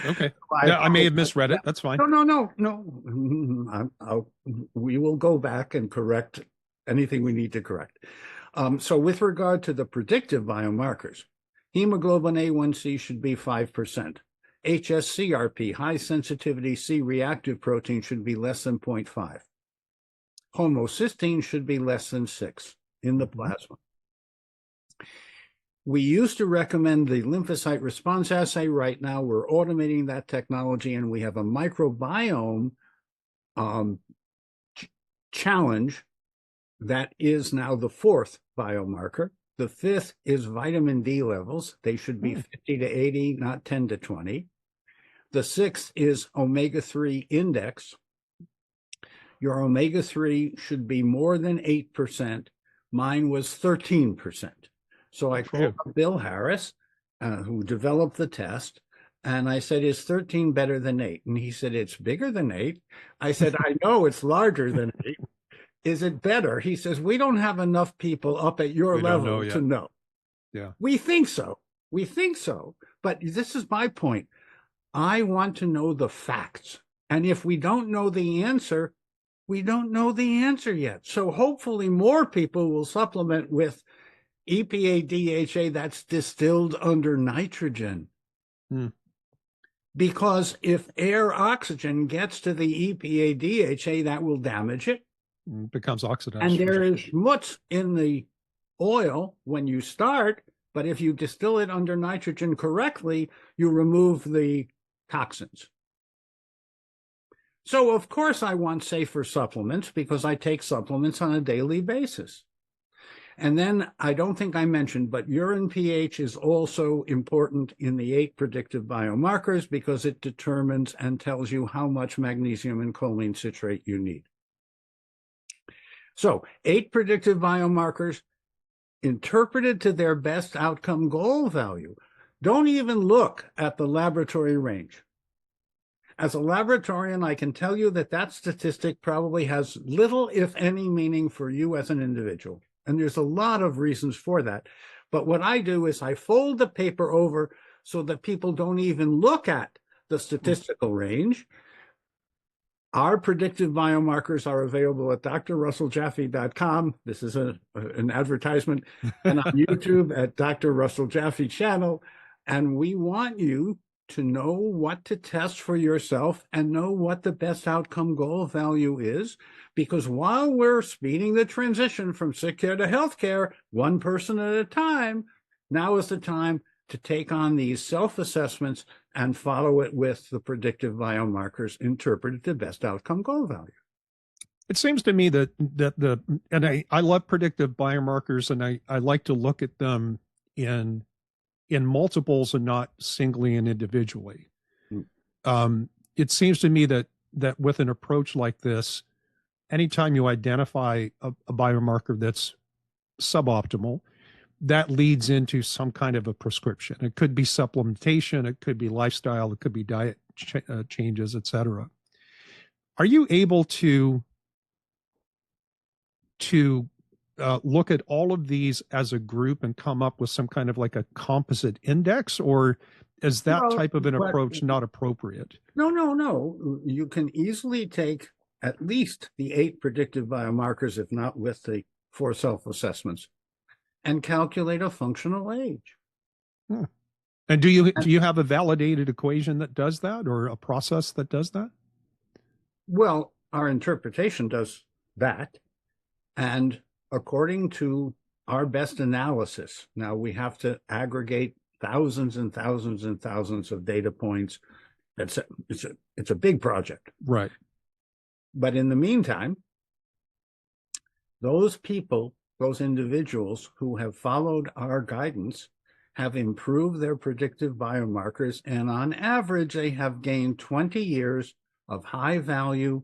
Okay. Yeah, I may have misread it. That's fine. No. We will go back and correct anything we need to correct. So with regard to the predictive biomarkers, hemoglobin A1C should be 5%. HSCRP, high sensitivity C-reactive protein, should be less than 0.5. Homocysteine should be less than 6 in the plasma. We used to recommend the lymphocyte response assay. Right now, we're automating that technology, and we have a microbiome challenge that is now the 4th biomarker. The 5th is vitamin D levels. They should be 50 to 80, not 10 to 20. The 6th is omega-3 index. Your omega-3 should be more than 8%. Mine was 13%. So I called up Bill Harris, who developed the test, and I said, is 13 better than 8? And he said, it's bigger than 8. I said, I know it's larger than 8. Is it better? He says, we don't have enough people up at your level to know. Yeah. We think so. We think so. But this is my point. I want to know the facts. And if we don't know the answer, we don't know the answer yet. So hopefully more people will supplement with EPA DHA that's distilled under nitrogen. Because if air oxygen gets to the EPA DHA, that will damage it. It becomes oxidized. And there is schmutz in the oil when you start, but if you distill it under nitrogen correctly, you remove the toxins. So, of course, I want safer supplements because I take supplements on a daily basis. And then I don't think I mentioned, but urine pH is also important in the 8 predictive biomarkers because it determines and tells you how much magnesium and choline citrate you need. So 8 predictive biomarkers interpreted to their best outcome goal value. Don't even look at the laboratory range. As a laboratorian, I can tell you that that statistic probably has little, if any, meaning for you as an individual. And there's a lot of reasons for that. But what I do is I fold the paper over so that people don't even look at the statistical range. Our predictive biomarkers are available at drrusselljaffe.com. This is an advertisement. And on YouTube at Dr. Russell Jaffe channel. And we want you to know what to test for yourself and know what the best outcome goal value is. Because while we're speeding the transition from sick care to health care, one person at a time, now is the time to take on these self-assessments and follow it with the predictive biomarkers interpreted to best outcome goal value. It seems to me that I love predictive biomarkers, and I like to look at them in multiples and not singly and individually. It seems to me that with an approach like this, anytime you identify a biomarker that's suboptimal, that leads into some kind of a prescription. It could be supplementation, it could be lifestyle, it could be diet changes, etc. Are you able to look at all of these as a group and come up with some kind of like a composite index, or is that type of an approach not appropriate? No. You can easily take at least the 8 predictive biomarkers, if not with the 4 self-assessments, and calculate a functional age. And do you have a validated equation that does that, or a process that does that? Well, our interpretation does that. And according to our best analysis, now we have to aggregate thousands and thousands and thousands of data points. It's a big project. Right. But in the meantime, those people, those individuals who have followed our guidance have improved their predictive biomarkers, and on average, they have gained 20 years of high value,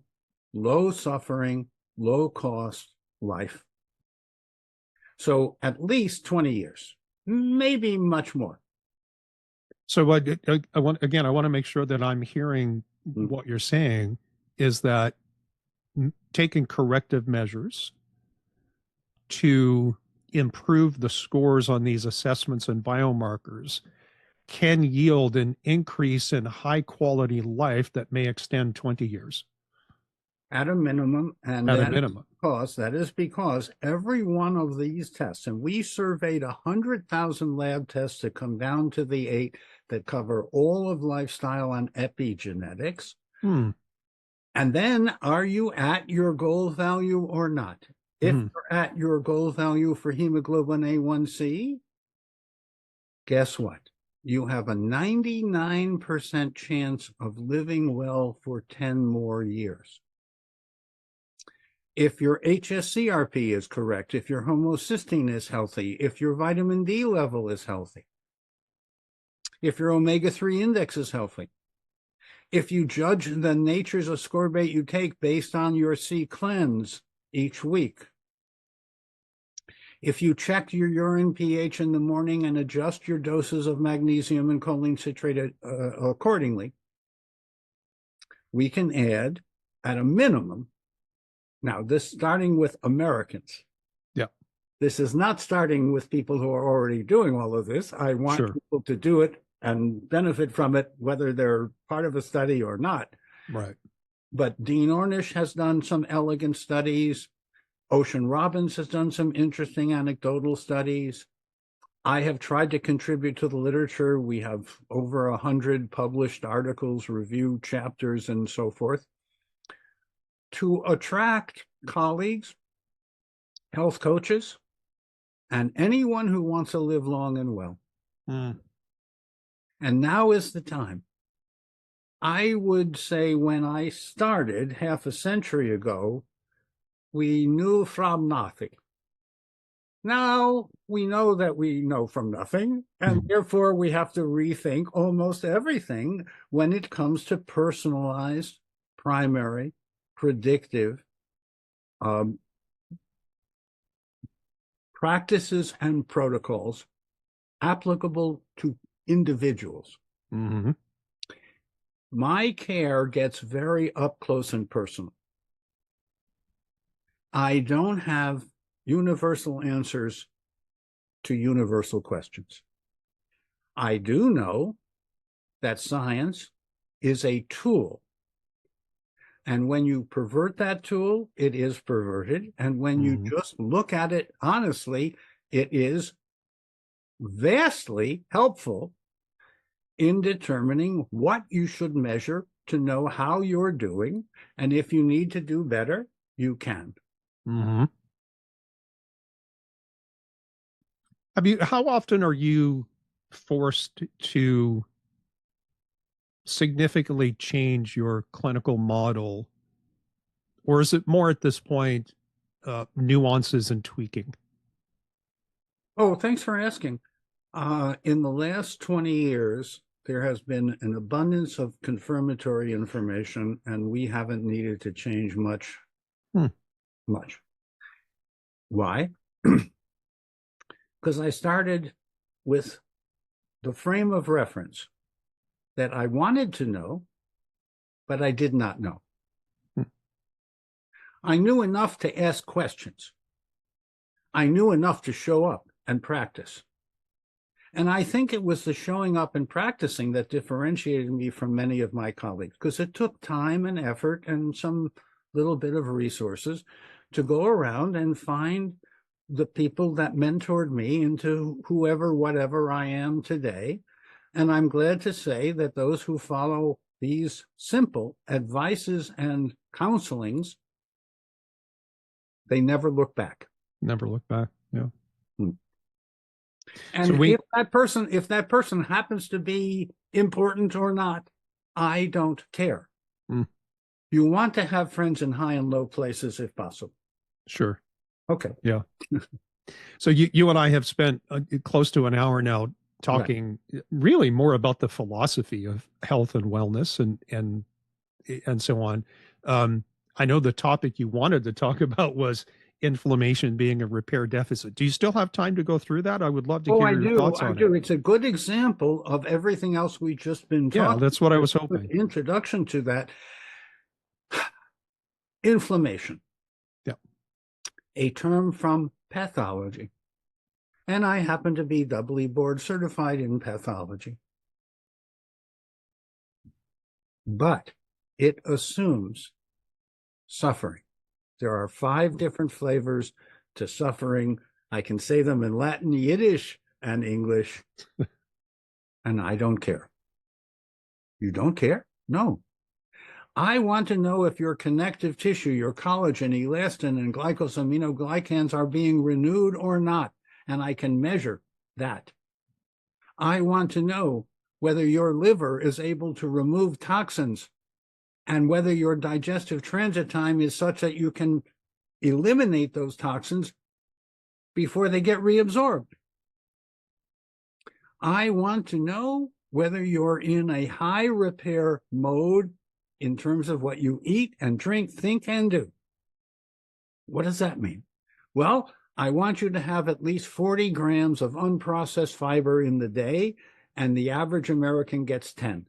low suffering, low cost life. So at least 20 years, maybe much more. So I want to make sure that I'm hearing what you're saying is that taking corrective measures to improve the scores on these assessments and biomarkers can yield an increase in high quality life that may extend 20 years. At a minimum, and at a minimum. That is because every one of these tests, and we surveyed 100,000 lab tests that come down to the 8 that cover all of lifestyle and epigenetics. And then, are you at your goal value or not? If you're at your goal value for hemoglobin A1C, guess what? You have a 99% chance of living well for 10 more years. If your HSCRP is correct, if your homocysteine is healthy, if your vitamin D level is healthy, if your omega-3 index is healthy, if you judge the nature's ascorbate you take based on your C cleanse each week, if you check your urine pH in the morning and adjust your doses of magnesium and choline citrate accordingly, we can add, at a minimum, now this starting with Americans. Yeah. This is not starting with people who are already doing all of this. I want people to do it and benefit from it, whether they're part of a study or not. Right. But Dean Ornish has done some elegant studies. Ocean Robbins has done some interesting anecdotal studies. I have tried to contribute to the literature. We have over 100 published articles, review chapters, and so forth, to attract colleagues, health coaches, and anyone who wants to live long and well. And now is the time. I would say when I started half a century ago, we knew from nothing. Now we know that we know from nothing, and therefore we have to rethink almost everything when it comes to personalized, primary, predictive practices and protocols applicable to individuals. My care gets very up close and personal. I don't have universal answers to universal questions. I do know that science is a tool. And when you pervert that tool, it is perverted. And when you just look at it honestly, it is vastly helpful in determining what you should measure to know how you're doing. And if you need to do better, you can. I mean, how often are you forced to significantly change your clinical model? Or is it more at this point nuances and tweaking? Oh, thanks for asking. In the last 20 years, there has been an abundance of confirmatory information, and we haven't needed to change much. Much. Why? Because I started with the frame of reference that I wanted to know, but I did not know. I knew enough to ask questions. I knew enough to show up and practice. And I think it was the showing up and practicing that differentiated me from many of my colleagues, because it took time and effort and some little bit of resources to go around and find the people that mentored me into whoever, whatever I am today. And I'm glad to say that those who follow these simple advices and counselings, they never look back. Never look back. Yeah. And so if that person happens to be important or not, I don't care. You want to have friends in high and low places if possible. Sure. Okay. Yeah. So you and I have spent close to an hour now talking really more about the philosophy of health and wellness and so on. I know the topic you wanted to talk about was inflammation being a repair deficit. Do you still have time to go through that? I would love to hear your thoughts on it. It's a good example of everything else we've just been talking. Yeah, that's what I was hoping. Introduction to that. Inflammation. Yeah. A term from pathology. And I happen to be doubly board certified in pathology. But it assumes suffering. There are 5 different flavors to suffering. I can say them in Latin, Yiddish, and English, and I don't care. You don't care? No. I want to know if your connective tissue, your collagen, elastin, and glycosaminoglycans are being renewed or not, and I can measure that. I want to know whether your liver is able to remove toxins and whether your digestive transit time is such that you can eliminate those toxins before they get reabsorbed. I want to know whether you're in a high repair mode in terms of what you eat and drink, think, and do. What does that mean? Well, I want you to have at least 40 grams of unprocessed fiber in the day, and the average American gets 10.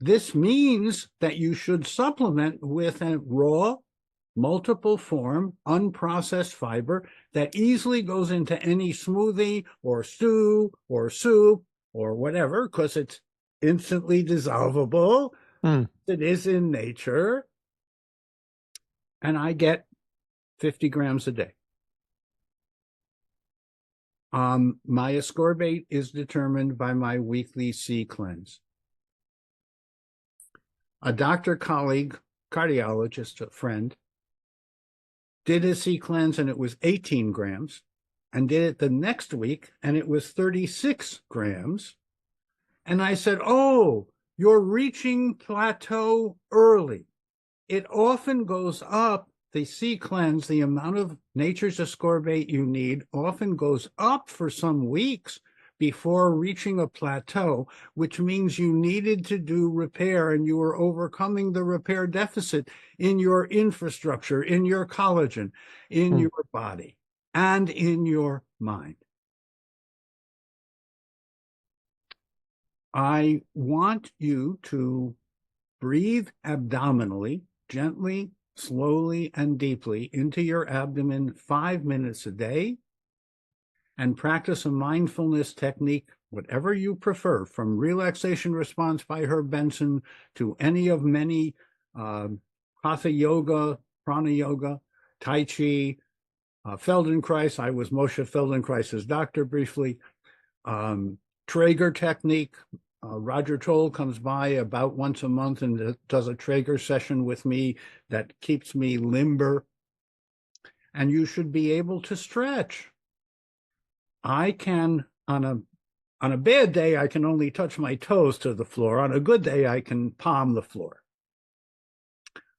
This means that you should supplement with a raw, multiple form, unprocessed fiber that easily goes into any smoothie or stew or soup or whatever, because it's instantly dissolvable. It is in nature. And I get 50 grams a day. My ascorbate is determined by my weekly C cleanse. A doctor colleague, cardiologist, a friend, did his C cleanse and it was 18 grams, and did it the next week and it was 36 grams. And I said, oh, you're reaching plateau early. It often goes up. The C cleanse, the amount of nature's ascorbate you need, often goes up for some weeks before reaching a plateau, which means you needed to do repair and you were overcoming the repair deficit in your infrastructure, in your collagen, in your body, and in your mind. I want you to breathe abdominally, gently, slowly, and deeply into your abdomen 5 minutes a day, and practice a mindfulness technique, whatever you prefer, from Relaxation Response by Herb Benson to any of many Hatha Yoga, Prana Yoga, Tai Chi, Feldenkrais. I was Moshe Feldenkrais's doctor briefly. Traeger technique. Roger Toll comes by about once a month and does a Traeger session with me that keeps me limber. And you should be able to stretch. I can, on a bad day, I can only touch my toes to the floor. On a good day, I can palm the floor.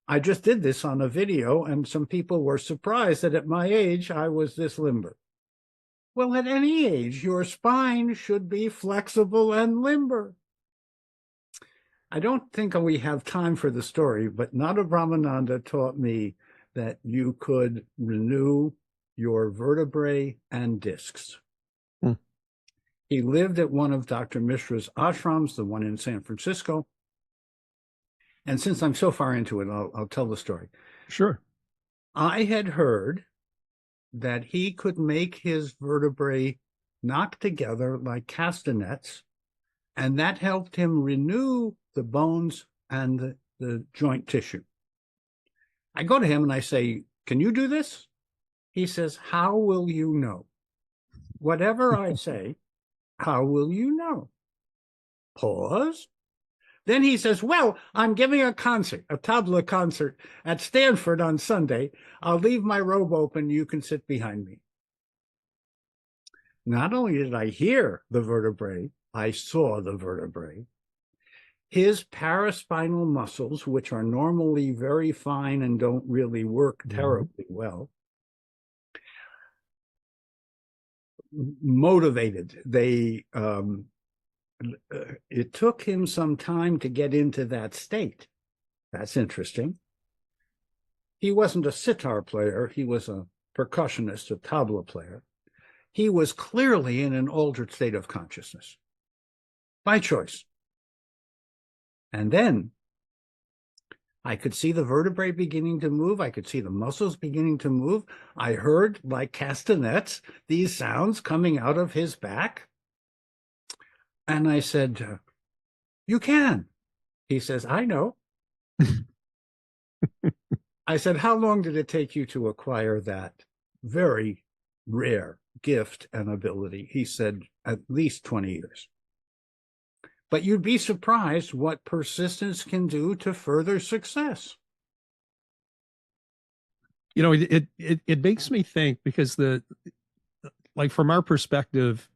I just did this on a video, and some people were surprised that at my age, I was this limber. Well, at any age, your spine should be flexible and limber. I don't think we have time for the story, but Nada Brahmananda taught me that you could renew your vertebrae and discs. He lived at one of Dr. Mishra's ashrams, the one in San Francisco. And since I'm so far into it, I'll tell the story. Sure. I had heard that he could make his vertebrae knock together like castanets, and that helped him renew the bones and the joint tissue. I go to him and I say, can you do this? He says, how will you know? Whatever I say, how will you know? Pause. Then he says, well, I'm giving a concert, a tabla concert at Stanford on Sunday. I'll leave my robe open. You can sit behind me. Not only did I hear the vertebrae, I saw the vertebrae. His paraspinal muscles, which are normally very fine and don't really work terribly well, motivated. It took him some time to get into that state. That's interesting. He wasn't a sitar player. He was a percussionist, a tabla player. He was clearly in an altered state of consciousness by choice. And then I could see the vertebrae beginning to move. I could see the muscles beginning to move. I heard, like castanets, these sounds coming out of his back. And I said, you can. He says, I know. I said, how long did it take you to acquire that very rare gift and ability? He said, at least 20 years. But you'd be surprised what persistence can do to further success. You know, it makes me think, because like from our perspective,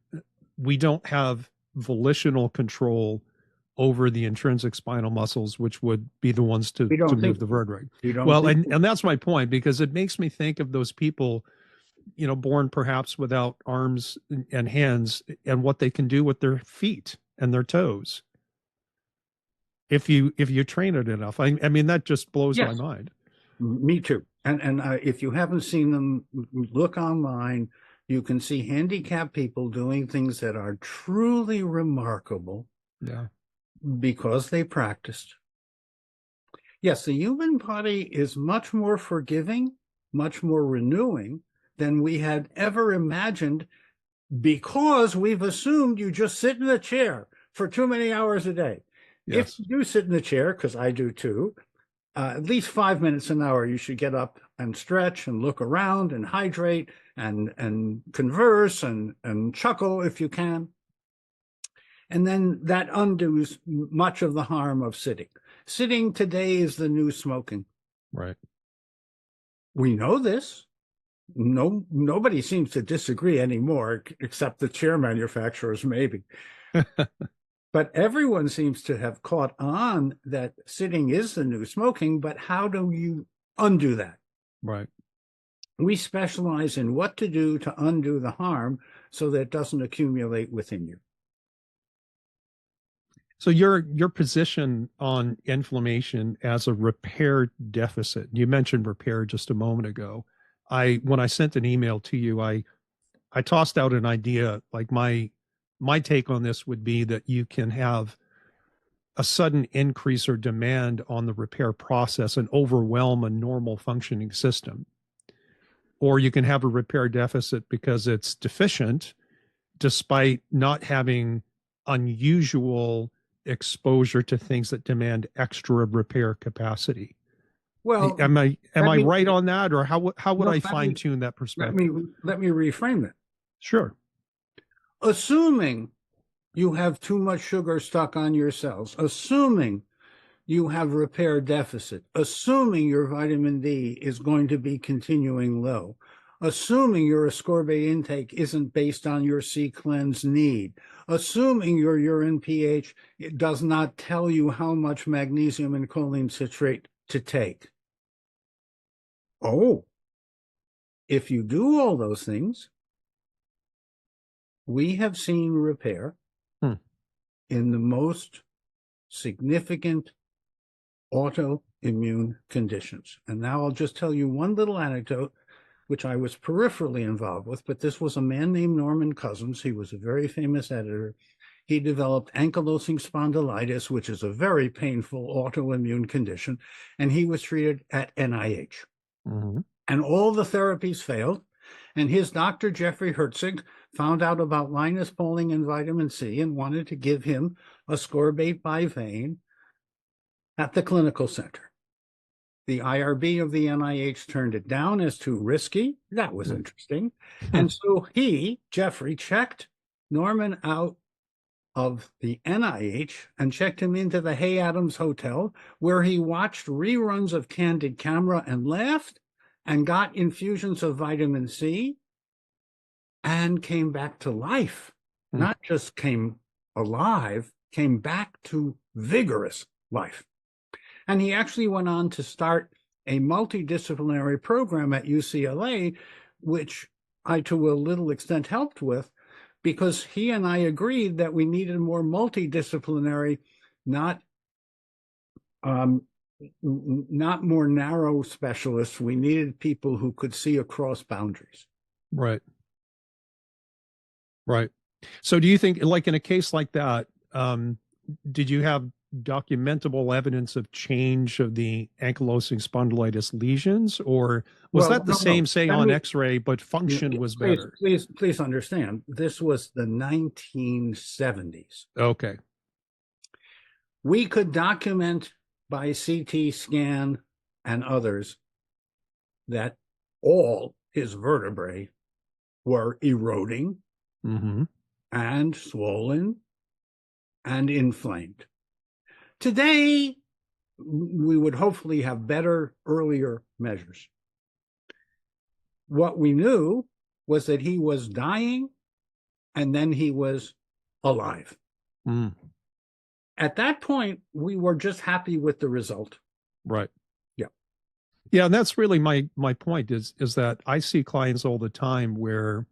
we don't have volitional control over the intrinsic spinal muscles, which would be the ones to move the vertebrae. Well, and that's my point, because it makes me think of those people, you know, born perhaps without arms and hands, and what they can do with their feet and their toes if you train it enough. I mean, that just blows my mind. Me too. And if you haven't seen them, look online. You can see handicapped people doing things that are truly remarkable. Yeah. Because they practiced. Yes, the human body is much more forgiving, much more renewing than we had ever imagined, because we've assumed you just sit in a chair for too many hours a day. Yes. If you do sit in the chair, because I do too, at least 5 minutes an hour, you should get up and stretch and look around and hydrate and converse and chuckle if you can. And then that undoes much of the harm of sitting. Sitting today is the new smoking. Right. We know this. Nobody seems to disagree anymore, except the chair manufacturers, maybe. But everyone seems to have caught on that sitting is the new smoking. But how do you undo that? Right. We specialize in what to do to undo the harm so that it doesn't accumulate within you. So your position on inflammation as a repair deficit, you mentioned repair just a moment ago. When I sent an email to you, I tossed out an idea, like my take on this would be that you can have a sudden increase or demand on the repair process and overwhelm a normal functioning system. Or you can have a repair deficit because it's deficient, despite not having unusual exposure to things that demand extra repair capacity. Well, am I right on that, or how would I fine tune that perspective? Let me reframe it. Sure. Assuming you have too much sugar stuck on your cells, assuming you have repair deficit, assuming your vitamin D is going to be continuing low, assuming your ascorbate intake isn't based on your C-cleanse need, assuming your urine pH does not tell you how much magnesium and choline citrate to take. Oh, if you do all those things, we have seen repair in the most significant autoimmune conditions. And now I'll just tell you one little anecdote, which I was peripherally involved with, but this was a man named Norman Cousins. He was a very famous editor. He developed ankylosing spondylitis, which is a very painful autoimmune condition, and he was treated at NIH. Mm-hmm. And all the therapies failed, and his doctor, Jeffrey Herzig, found out about Linus Pauling and vitamin C and wanted to give him ascorbate by vein at the clinical center. The IRB of the NIH turned it down as too risky. That was interesting. And so Jeffrey, checked Norman out of the NIH and checked him into the Hay Adams Hotel, where he watched reruns of Candid Camera and laughed and got infusions of vitamin C and came back to life. Not just came alive, came back to vigorous life. And he actually went on to start a multidisciplinary program at UCLA, which I, to a little extent, helped with, because he and I agreed that we needed more multidisciplinary, not not more narrow specialists. We needed people who could see across boundaries. Right. Right. So do you think, like in a case like that, did you have documentable evidence of change of the ankylosing spondylitis lesions, or was that the same, say, on X-ray, but function was better? Please understand, this was the 1970s. Okay. We could document by CT scan and others that all his vertebrae were eroding and swollen and inflamed. Today, we would hopefully have better, earlier measures. What we knew was that he was dying and then he was alive. At that point, we were just happy with the result. Right. Yeah. Yeah, and that's really my point is that I see clients all the time where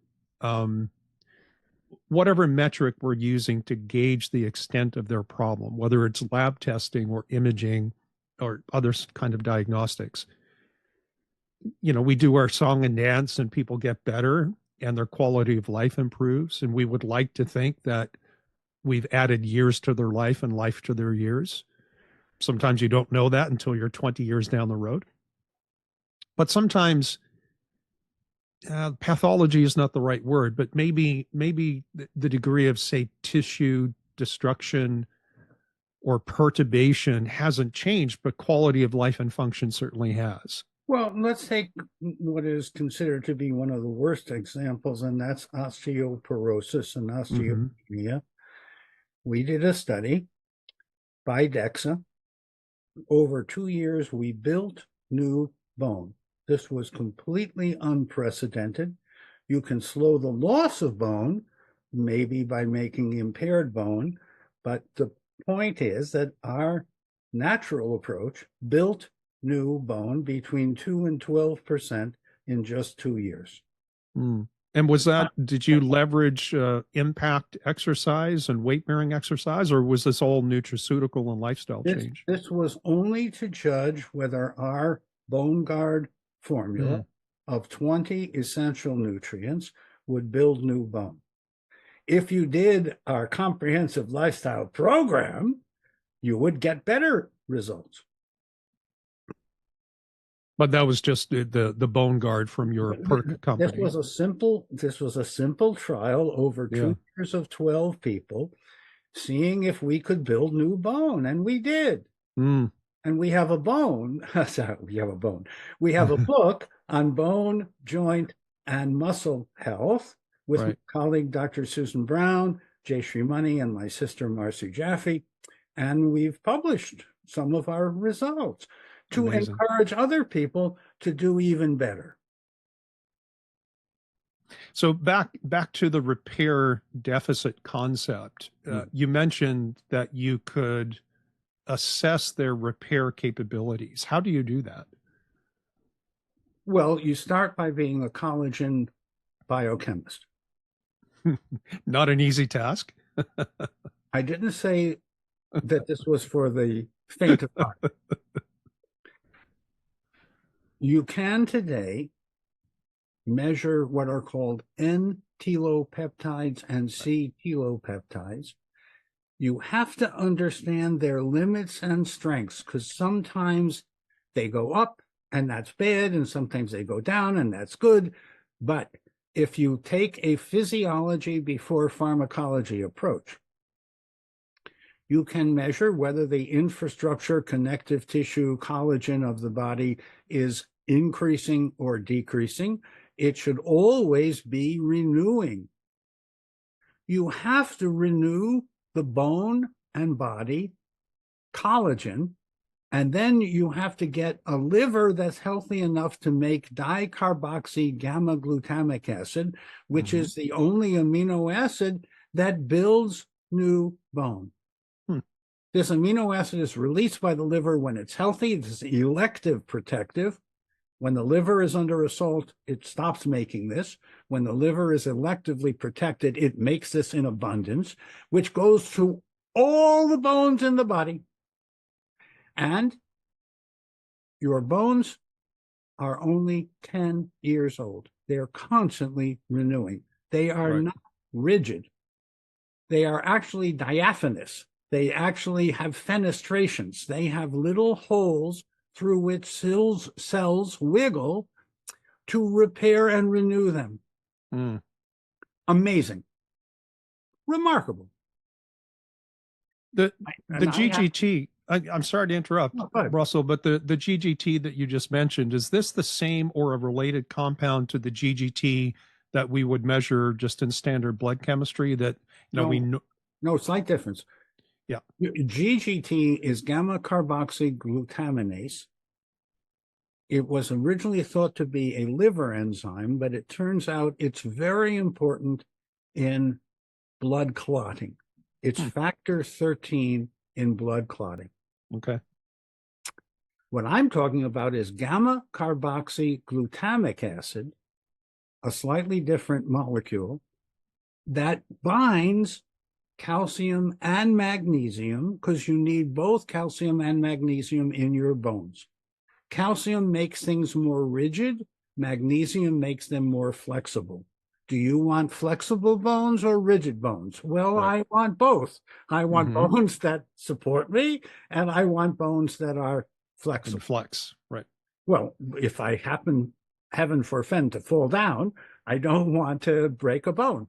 whatever metric we're using to gauge the extent of their problem, whether it's lab testing or imaging or other kind of diagnostics, you know, we do our song and dance and people get better and their quality of life improves. And we would like to think that we've added years to their life and life to their years. Sometimes you don't know that until you're 20 years down the road. But sometimes pathology is not the right word, but maybe the degree of, say, tissue destruction or perturbation hasn't changed, but quality of life and function certainly has. Well, let's take what is considered to be one of the worst examples, and that's osteoporosis and osteopenia. We did a study by DEXA. Over 2 years, we built new bone. This was completely unprecedented. You can slow the loss of bone, maybe by making impaired bone, but the point is that our natural approach built new bone between 2 and 12% in just 2 years. And was that, did you leverage impact exercise and weight bearing exercise, or was this all nutraceutical and lifestyle change? This was only to judge whether our Bone Guard formula of 20 essential nutrients would build new bone. If you did our comprehensive lifestyle program, you would get better results. But that was just the Bone Guard from your perk company. This was a simple trial over 2 years of 12 people, seeing if we could build new bone, and we did. And we have a bone. We have a book on bone, joint, and muscle health with my colleague, Dr. Susan Brown, Jay Srimani, and my sister, Marcy Jaffe. And we've published some of our results to encourage other people to do even better. So back to the repair deficit concept. You mentioned that you could assess their repair capabilities. How do you do that? Well, you start by being a collagen biochemist. Not an easy task. I didn't say that this was for the faint of heart. You can today measure what are called N-telopeptides and C-telopeptides. You have to understand their limits and strengths, because sometimes they go up and that's bad, and sometimes they go down and that's good. But if you take a physiology before pharmacology approach, you can measure whether the infrastructure, connective tissue, collagen of the body is increasing or decreasing. It should always be renewing. You have to renew the bone and body, collagen, and then you have to get a liver that's healthy enough to make dicarboxy gamma glutamic acid, which is the only amino acid that builds new bone. This amino acid is released by the liver when it's healthy. It's elective protective. When the liver is under assault, it stops making this. When the liver is electively protected, it makes this in abundance, which goes to all the bones in the body. And Your bones are only 10 years old. They're constantly renewing. They are not rigid. They are actually diaphanous. They actually have fenestrations. They have little holes through which cells wiggle to repair and renew them. Amazing. Remarkable. The GGT, I'm sorry to interrupt, Russell, but the GGT that you just mentioned, is this the same or a related compound to the GGT that we would measure just in standard blood chemistry that, we know? No, slight difference. Yeah. GGT is gamma carboxyglutaminase. It was originally thought to be a liver enzyme, but it turns out it's very important in blood clotting. It's factor 13 in blood clotting. Okay. What I'm talking about is gamma carboxyglutamic acid, a slightly different molecule that binds calcium and magnesium, because you need both calcium and magnesium in your bones. Calcium makes things more rigid. Magnesium makes them more flexible. Do you want flexible bones or rigid bones? Well, I want both. I want bones that support me, and I want bones that are flexible. And flex, right. Well, if I happen, heaven forfend, to fall down, I don't want to break a bone.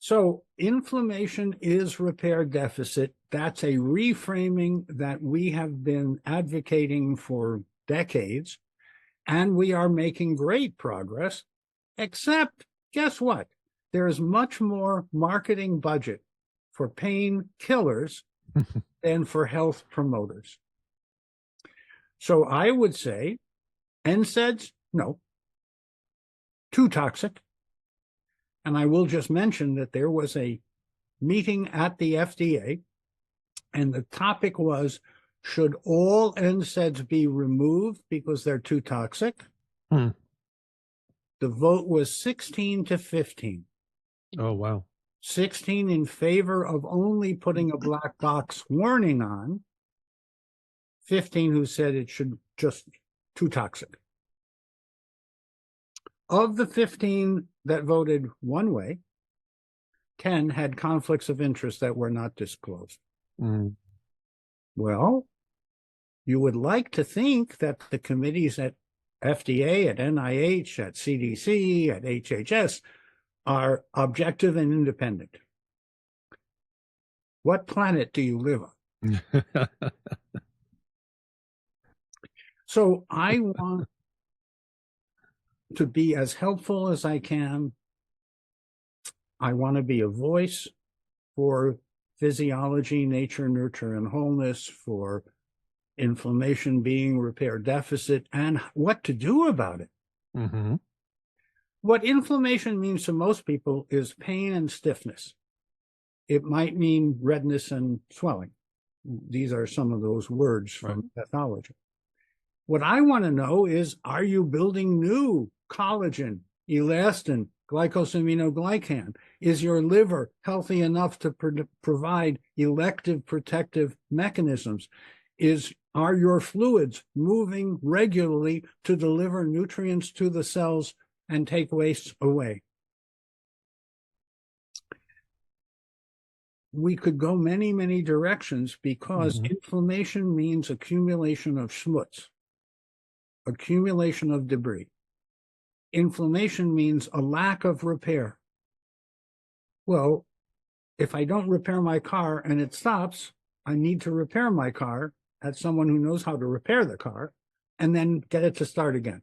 So inflammation is repair deficit. That's a reframing that we have been advocating for decades, and we are making great progress, except, guess what? There is much more marketing budget for pain killers than for health promoters. So I would say NSAIDs, no, too toxic. And I will just mention that there was a meeting at the FDA, and the topic was, should all NSAIDs be removed because they're too toxic? The vote was 16 to 15. Oh, wow. 16 in favor of only putting a black box warning on, 15 who said it should just too toxic. Of the 15 that voted one way, 10 had conflicts of interest that were not disclosed. Well, you would like to think that the committees at FDA, at NIH, at CDC, at HHS are objective and independent. What planet do you live on? So I want to be as helpful as I can. I want to be a voice for physiology, nature, nurture, and wholeness, for inflammation being repair deficit, and what to do about it. What inflammation means to most people is pain and stiffness. It might mean redness and swelling. These are some of those words from pathology. What I want to know is, are you building new collagen, elastin, glycosaminoglycan? Is your liver healthy enough to provide elective protective mechanisms? Are your fluids moving regularly to deliver nutrients to the cells and take waste away? We could go many, many directions, because inflammation means accumulation of schmutz, accumulation of debris. Inflammation means a lack of repair. Well, if I don't repair my car and it stops, I need to repair my car at someone who knows how to repair the car, and then get it to start again.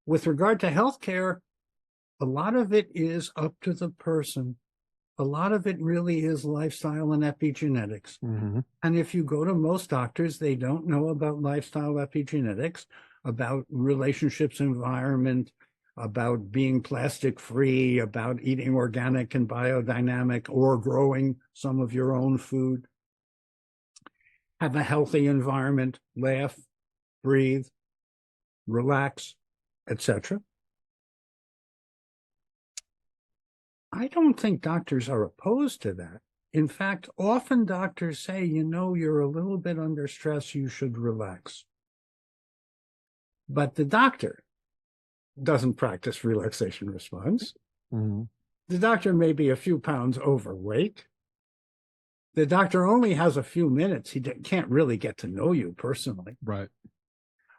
With regard to healthcare, a lot of it is up to the person. A lot of it really is lifestyle and epigenetics. And if you go to most doctors, they don't know about lifestyle epigenetics, about relationships, environment, about being plastic free, about eating organic and biodynamic, or growing some of your own food. Have a healthy environment, laugh, breathe, relax, etc. I don't think doctors are opposed to that. In fact, often doctors say, you're a little bit under stress, you should relax. But the doctor doesn't practice relaxation response. Mm-hmm. The doctor may be a few pounds overweight. The doctor only has a few minutes. He can't really get to know you personally. Right.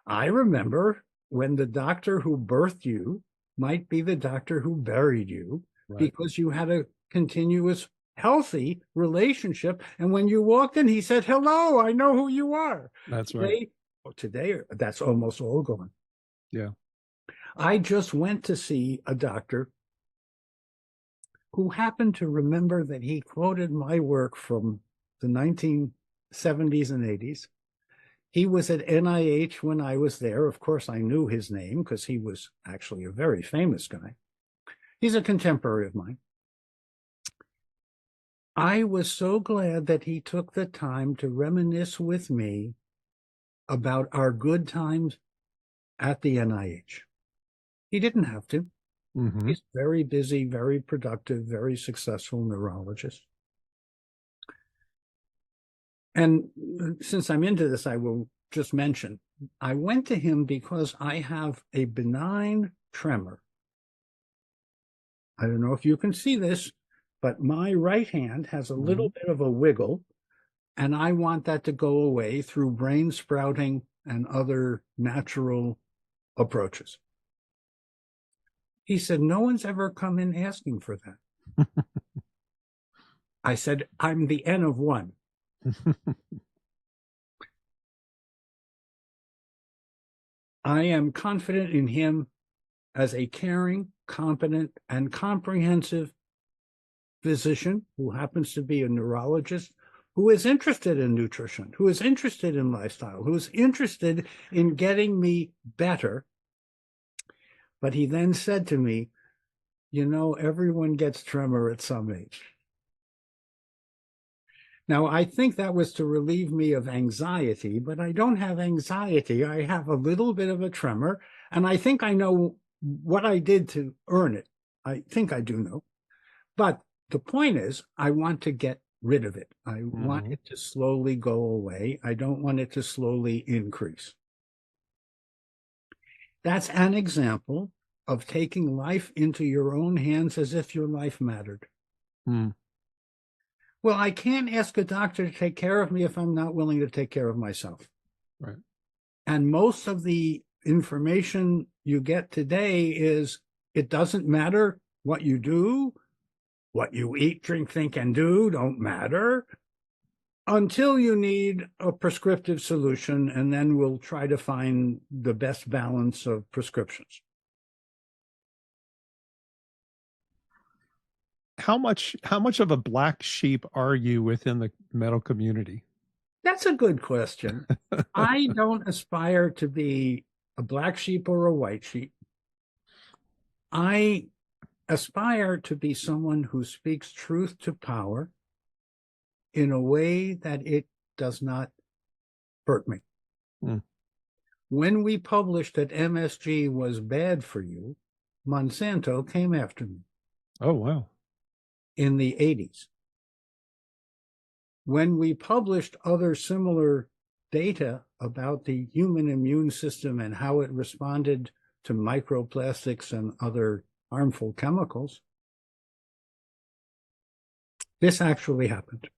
I remember when the doctor who birthed you might be the doctor who buried you, because you had a continuous, healthy relationship. And when you walked in, he said, hello, I know who you are. That's right. Today, that's almost all gone. Yeah. I just went to see a doctor who happened to remember that he quoted my work from the 1970s and 80s. He was at NIH when I was there. Of course, I knew his name because he was actually a very famous guy. He's a contemporary of mine. I was so glad that he took the time to reminisce with me about our good times at the NIH. He didn't have to. Mm-hmm. He's very busy, very productive, very successful neurologist. And since I'm into this, I will just mention, I went to him because I have a benign tremor. I don't know if you can see this, but my right hand has a little bit of a wiggle, and I want that to go away through brain sprouting and other natural approaches. He said, no one's ever come in asking for that. I said, I'm the N of one. I am confident in him as a caring, competent, and comprehensive physician who happens to be a neurologist, who is interested in nutrition, who is interested in lifestyle, who is interested in getting me better. But he then said to me, everyone gets tremor at some age. Now, I think that was to relieve me of anxiety, but I don't have anxiety. I have a little bit of a tremor, and I think I know what I did to earn it. I think I do know. But the point is, I want to get rid of it. I want it to slowly go away. I don't want it to slowly increase. That's an example of taking life into your own hands as if your life mattered. Well, I can't ask a doctor to take care of me if I'm not willing to take care of myself. Right. And most of the information you get today is it doesn't matter what you do, what you eat, drink, think, and do don't matter until you need a prescriptive solution, and then we'll try to find the best balance of prescriptions. How much of a black sheep are you within the medical community? That's a good question. I don't aspire to be a black sheep or a white sheep. I aspire to be someone who speaks truth to power in a way that it does not hurt me. When we published that MSG was bad for you, Monsanto came after me. Oh, wow. In the 80s. When we published other similar data about the human immune system and how it responded to microplastics and other harmful chemicals, this actually happened.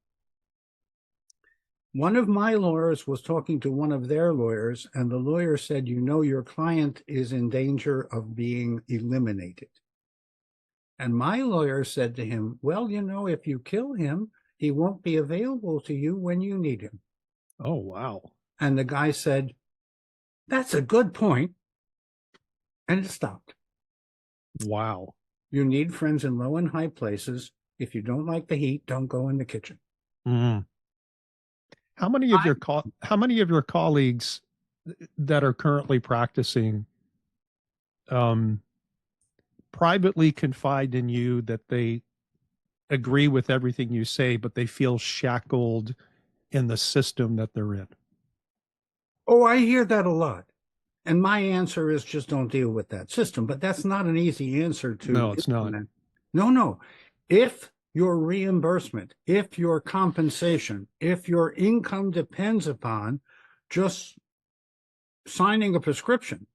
One of my lawyers was talking to one of their lawyers, and the lawyer said, your client is in danger of being eliminated. And my lawyer said to him, well, if you kill him, he won't be available to you when you need him. Oh, wow. And the guy said, that's a good point. And it stopped. Wow. You need friends in low and high places. If you don't like the heat, don't go in the kitchen. How many of your colleagues that are currently practicing privately confide in you that they agree with everything you say, but they feel shackled in the system that they're in? Oh, I hear that a lot. And my answer is just don't deal with that system. But that's not an easy answer to. No, it's not. No. If your reimbursement, if your compensation, if your income depends upon just signing a prescription,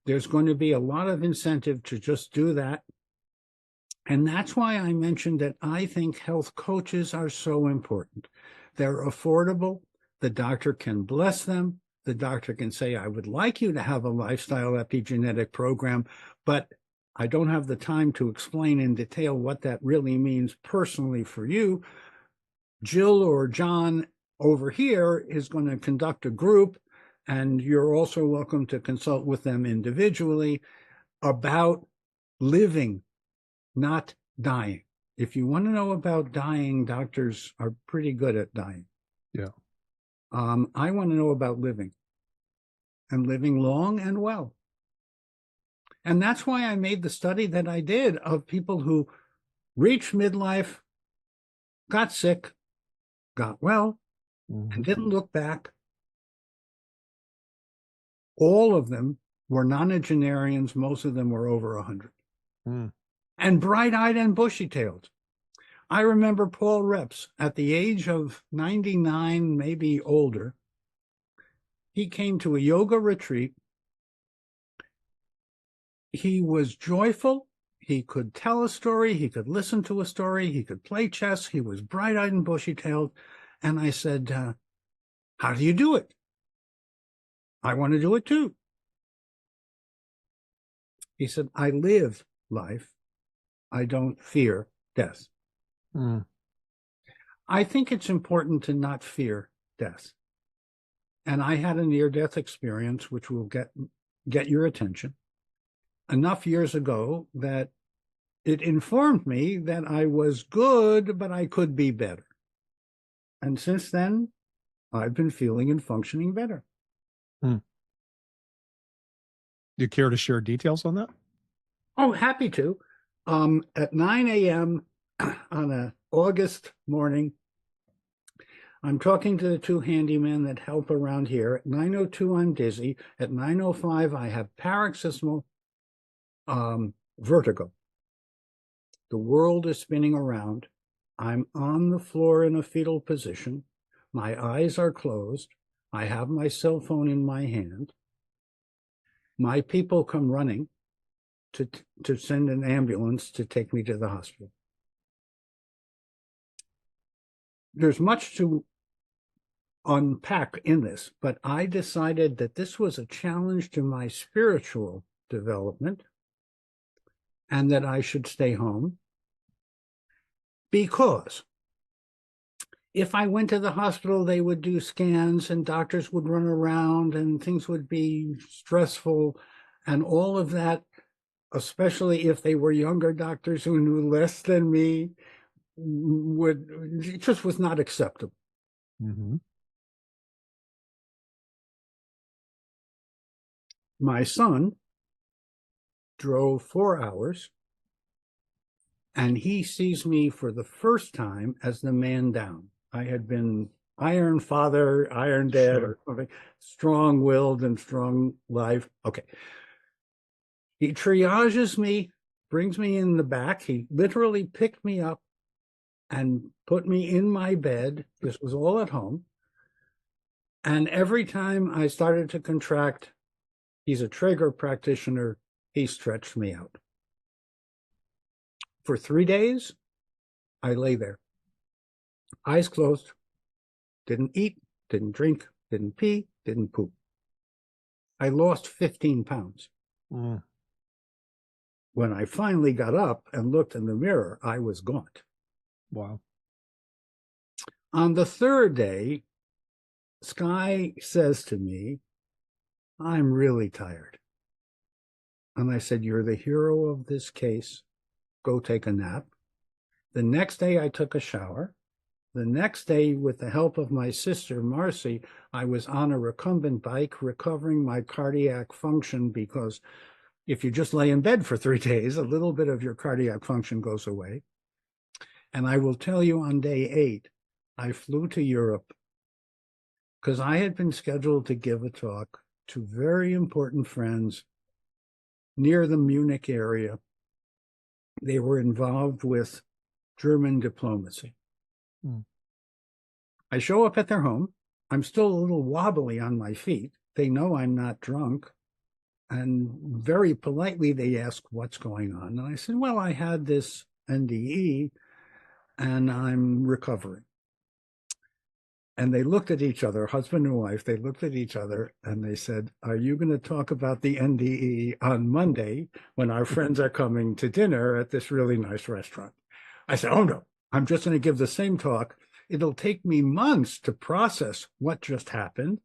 there's going to be a lot of incentive to just do that. And that's why I mentioned that I think health coaches are so important. They're affordable. The doctor can bless them. The doctor can say, I would like you to have a lifestyle epigenetic program, but I don't have the time to explain in detail what that really means personally for you. Jill or John over here is going to conduct a group, and you're also welcome to consult with them individually about living, not dying. If you want to know about dying, doctors are pretty good at dying. Yeah. I want to know about living, and living long and well. And that's why I made the study that I did of people who reached midlife, got sick, got well, and didn't look back. All of them were nonagenarians. Most of them were over 100. And bright-eyed and bushy-tailed. I remember Paul Reps, at the age of 99, maybe older, he came to a yoga retreat. He was joyful. He could tell a story. He could listen to a story. He could play chess. He was bright-eyed and bushy-tailed. And I said, how do you do it? I want to do it too. He said, I live life. I don't fear death. I think it's important to not fear death. And I had a near-death experience, which will get your attention, enough years ago that it informed me that I was good, but I could be better. And since then, I've been feeling and functioning better. Do you care to share details on that? Oh, happy to. At 9 a.m. on an August morning, I'm talking to the two handymen that help around here. At 9:02, I'm dizzy. At 9:05, I have paroxysmal vertigo. The world is spinning around. I'm on the floor in a fetal position. My eyes are closed. I have my cell phone in my hand. My people come running to send an ambulance to take me to the hospital. There's much to unpack in this, but I decided that this was a challenge to my spiritual development and that I should stay home, because if I went to the hospital, they would do scans and doctors would run around and things would be stressful, and all of that, especially if they were younger doctors who knew less than me, it just was not acceptable. My son drove 4 hours, and he sees me for the first time as the man down. I had been iron father, iron dad, or something, strong-willed and strong life. Okay. He triages me, brings me in the back. He literally picked me up and put me in my bed. This was all at home. And every time I started to contract, he's a Traeger practitioner, he stretched me out. For 3 days, I lay there, eyes closed, didn't eat, didn't drink, didn't pee, didn't poop. I lost 15 pounds. When I finally got up and looked in the mirror, I was gaunt. Wow. On the third day, Sky says to me, I'm really tired. And I said, you're the hero of this case. Go take a nap. The next day, I took a shower. The next day, with the help of my sister, Marcy, I was on a recumbent bike recovering my cardiac function, because if you just lay in bed for 3 days, a little bit of your cardiac function goes away. And I will tell you, on day 8, I flew to Europe because I had been scheduled to give a talk to very important friends near the Munich area. They were involved with German diplomacy. Hmm. I show up at their home. I'm still a little wobbly on my feet. They know I'm not drunk. And very politely, they ask, what's going on? And I said, well, I had this NDE and I'm recovering. And they looked at each other, husband and wife, they looked at each other and they said, are you going to talk about the NDE on Monday when our friends are coming to dinner at this really nice restaurant? I said, oh no, I'm just going to give the same talk. It'll take me months to process what just happened.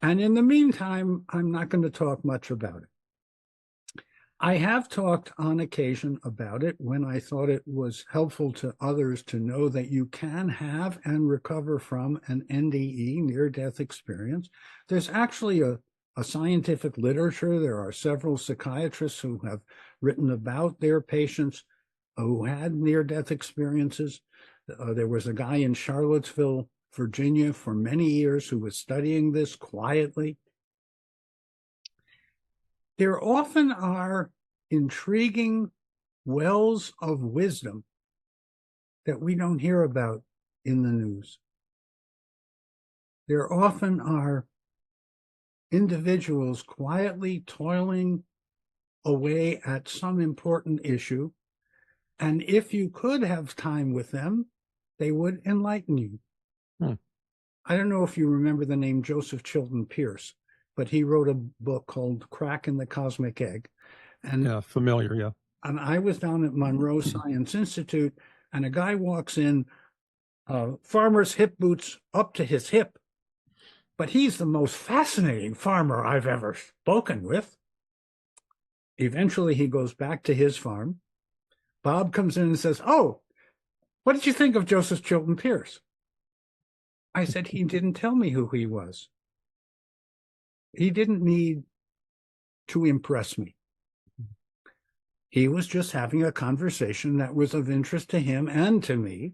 And in the meantime, I'm not going to talk much about it. I have talked on occasion about it when I thought it was helpful to others to know that you can have and recover from an NDE, near-death experience. There's actually a scientific literature. There are several psychiatrists who have written about their patients who had near-death experiences. There was a guy in Charlottesville, Virginia, for many years who was studying this quietly. There often are intriguing wells of wisdom that we don't hear about in the news. There often are individuals quietly toiling away at some important issue, and if you could have time with them, they would enlighten you. I don't know if you remember the name Joseph Chilton Pearce, but he wrote a book called Crack in the Cosmic Egg. And yeah, familiar, yeah. And I was down at Monroe Science Institute, and a guy walks in, farmer's hip boots up to his hip, but he's the most fascinating farmer I've ever spoken with. Eventually, he goes back to his farm. Bob comes in and says, oh, what did you think of Joseph Chilton Pearce? I said, he didn't tell me who he was. He didn't need to impress me. He was just having a conversation that was of interest to him and to me.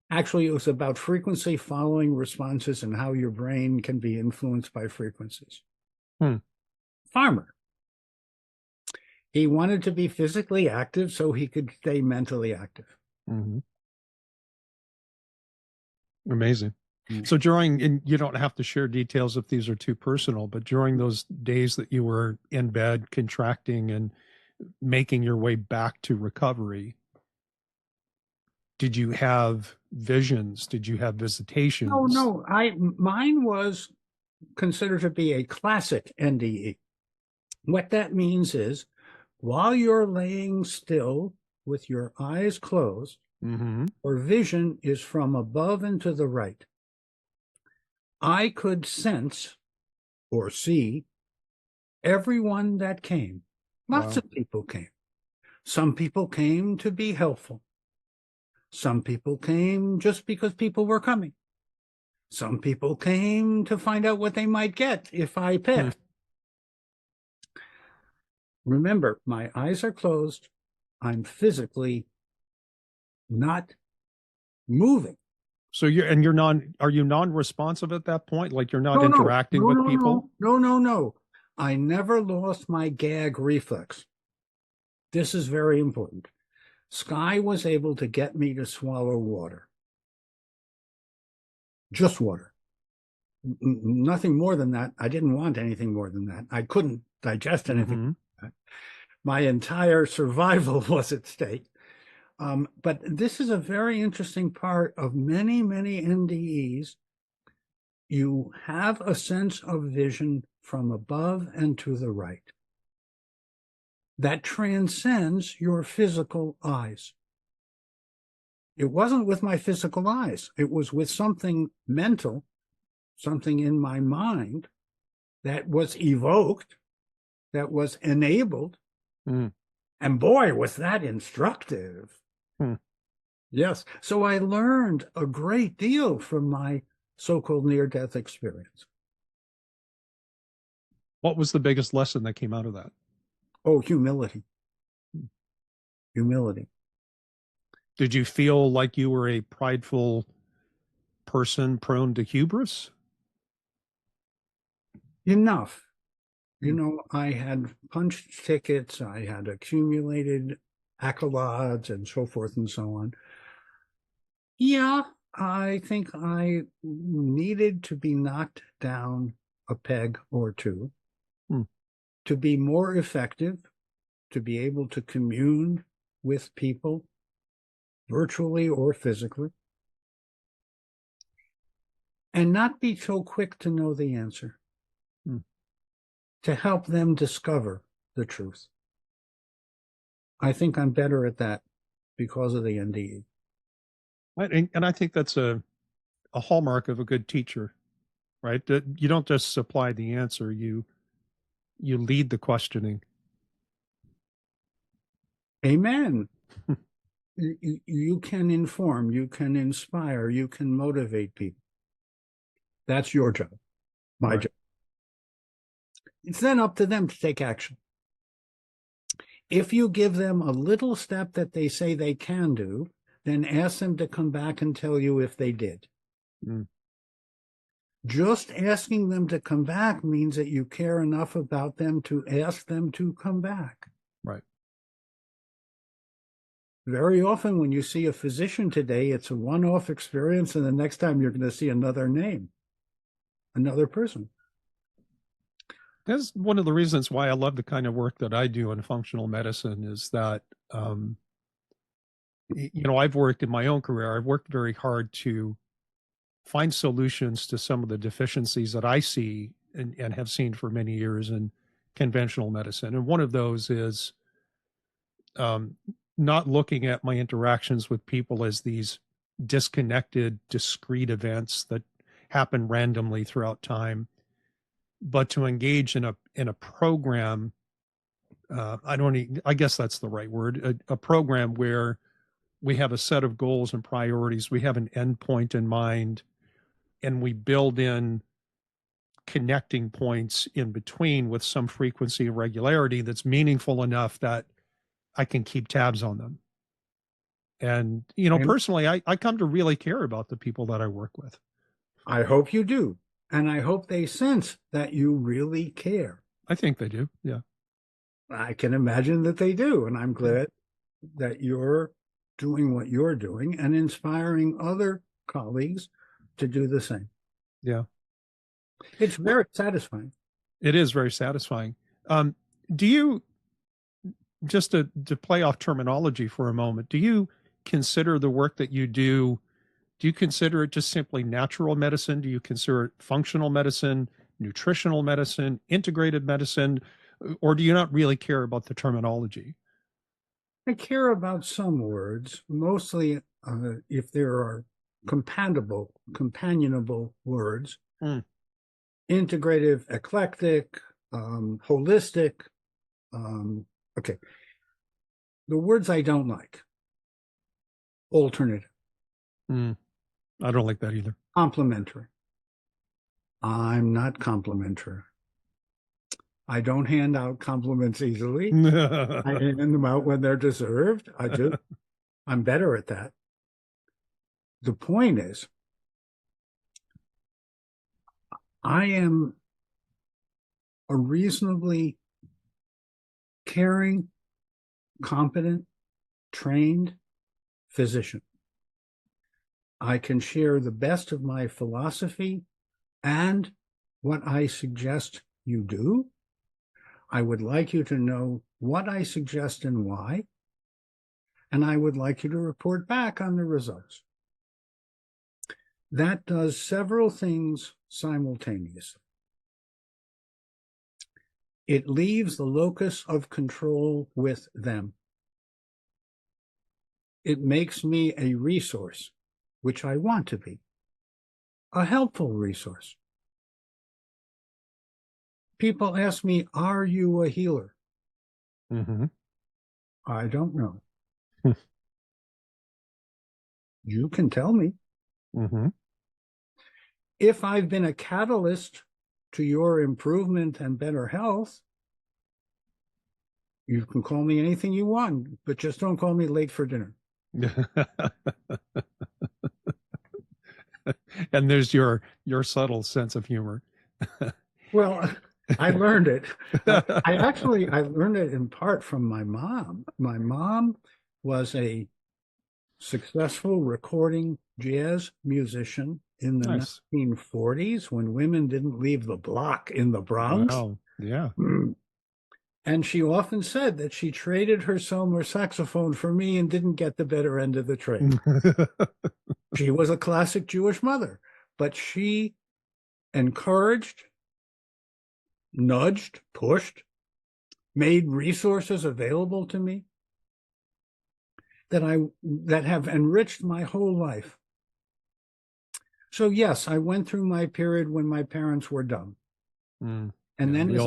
Actually, it was about frequency following responses and how your brain can be influenced by frequencies. Farmer. He wanted to be physically active so he could stay mentally active. Amazing. So during, and you don't have to share details if these are too personal, but during those days that you were in bed contracting and making your way back to recovery, did you have visions? Did you have visitations? No. Mine was considered to be a classic NDE. What that means is, while you're laying still with your eyes closed, your vision is from above and to the right. I could sense or see everyone that came. Lots of people came. Some people came to be helpful. Some people came just because people were coming. Some people came to find out what they might get if I picked. Remember, my eyes are closed. I'm physically not moving. So are you non-responsive at that point? Like you're not interacting with people? No. I never lost my gag reflex. This is very important. Sky was able to get me to swallow water. Just water. Nothing more than that. I didn't want anything more than that. I couldn't digest anything. My entire survival was at stake. But this is a very interesting part of many, many NDEs. You have a sense of vision from above and to the right that transcends your physical eyes. It wasn't with my physical eyes. It was with something mental, something in my mind that was evoked, that was enabled. And boy, was that instructive. Yes. So I learned a great deal from my so-called near-death experience. What was the biggest lesson that came out of that? Oh, humility. Humility. Did you feel like you were a prideful person prone to hubris? Enough. You know, I had punched tickets. I had accumulated accolades and so forth and so on. Yeah, I think I needed to be knocked down a peg or two to be more effective, to be able to commune with people virtually or physically, and not be so quick to know the answer, to help them discover the truth. I think I'm better at that because of the NDE. And I think that's a hallmark of a good teacher, right? That you don't just supply the answer, you lead the questioning. Amen. You can inform, you can inspire, you can motivate people. That's your job, my job. It's then up to them to take action. If you give them a little step that they say they can do, then ask them to come back and tell you if they did. Just asking them to come back means that you care enough about them to ask them to come back. Right. Very often when you see a physician today, it's a one-off experience, and the next time you're going to see another name, another person. That's one of the reasons why I love the kind of work that I do in functional medicine is that, I've worked in my own career, I've worked very hard to find solutions to some of the deficiencies that I see and have seen for many years in conventional medicine. And one of those is not looking at my interactions with people as these disconnected, discrete events that happen randomly throughout time, but to engage in a program. I guess that's the right word, a program where we have a set of goals and priorities. We have an endpoint in mind, and we build in connecting points in between with some frequency and regularity that's meaningful enough that I can keep tabs on them. And, personally, I come to really care about the people that I work with. I hope you do. And I hope they sense that you really care. I think they do. Yeah. I can imagine that they do. And I'm glad that you're doing what you're doing and inspiring other colleagues to do the same. Yeah. It's very satisfying. It is very satisfying. Do you, just to play off terminology for a moment, do you consider the work that you do you consider it just simply natural medicine? Do you consider it functional medicine, nutritional medicine, integrative medicine, or do you not really care about the terminology? I care about some words, mostly if there are companionable words. Integrative, eclectic, holistic. Okay. The words I don't like. Alternative. I don't like that either. Complementary. I'm not complimentary. I don't hand out compliments easily. I hand them out when they're deserved. I do. I'm better at that. The point is, I am a reasonably caring, competent, trained physician. I can share the best of my philosophy and what I suggest you do. I would like you to know what I suggest and why, and I would like you to report back on the results. That does several things simultaneously. It leaves the locus of control with them. It makes me a resource, which I want to be, a helpful resource. People ask me, are you a healer? I don't know. You can tell me. If I've been a catalyst to your improvement and better health, you can call me anything you want, but just don't call me late for dinner. And there's your subtle sense of humor. Well, I learned it. I learned it in part from my mom. My mom was a successful recording jazz musician in the Nice. 1940s when women didn't leave the block in the Bronx. Wow. Yeah. And she often said that she traded her Selmer saxophone for me and didn't get the better end of the trade. She was a classic Jewish mother, but she encouraged, nudged, pushed, made resources available to me that have enriched my whole life. So yes, I went through my period when my parents were dumb. And then as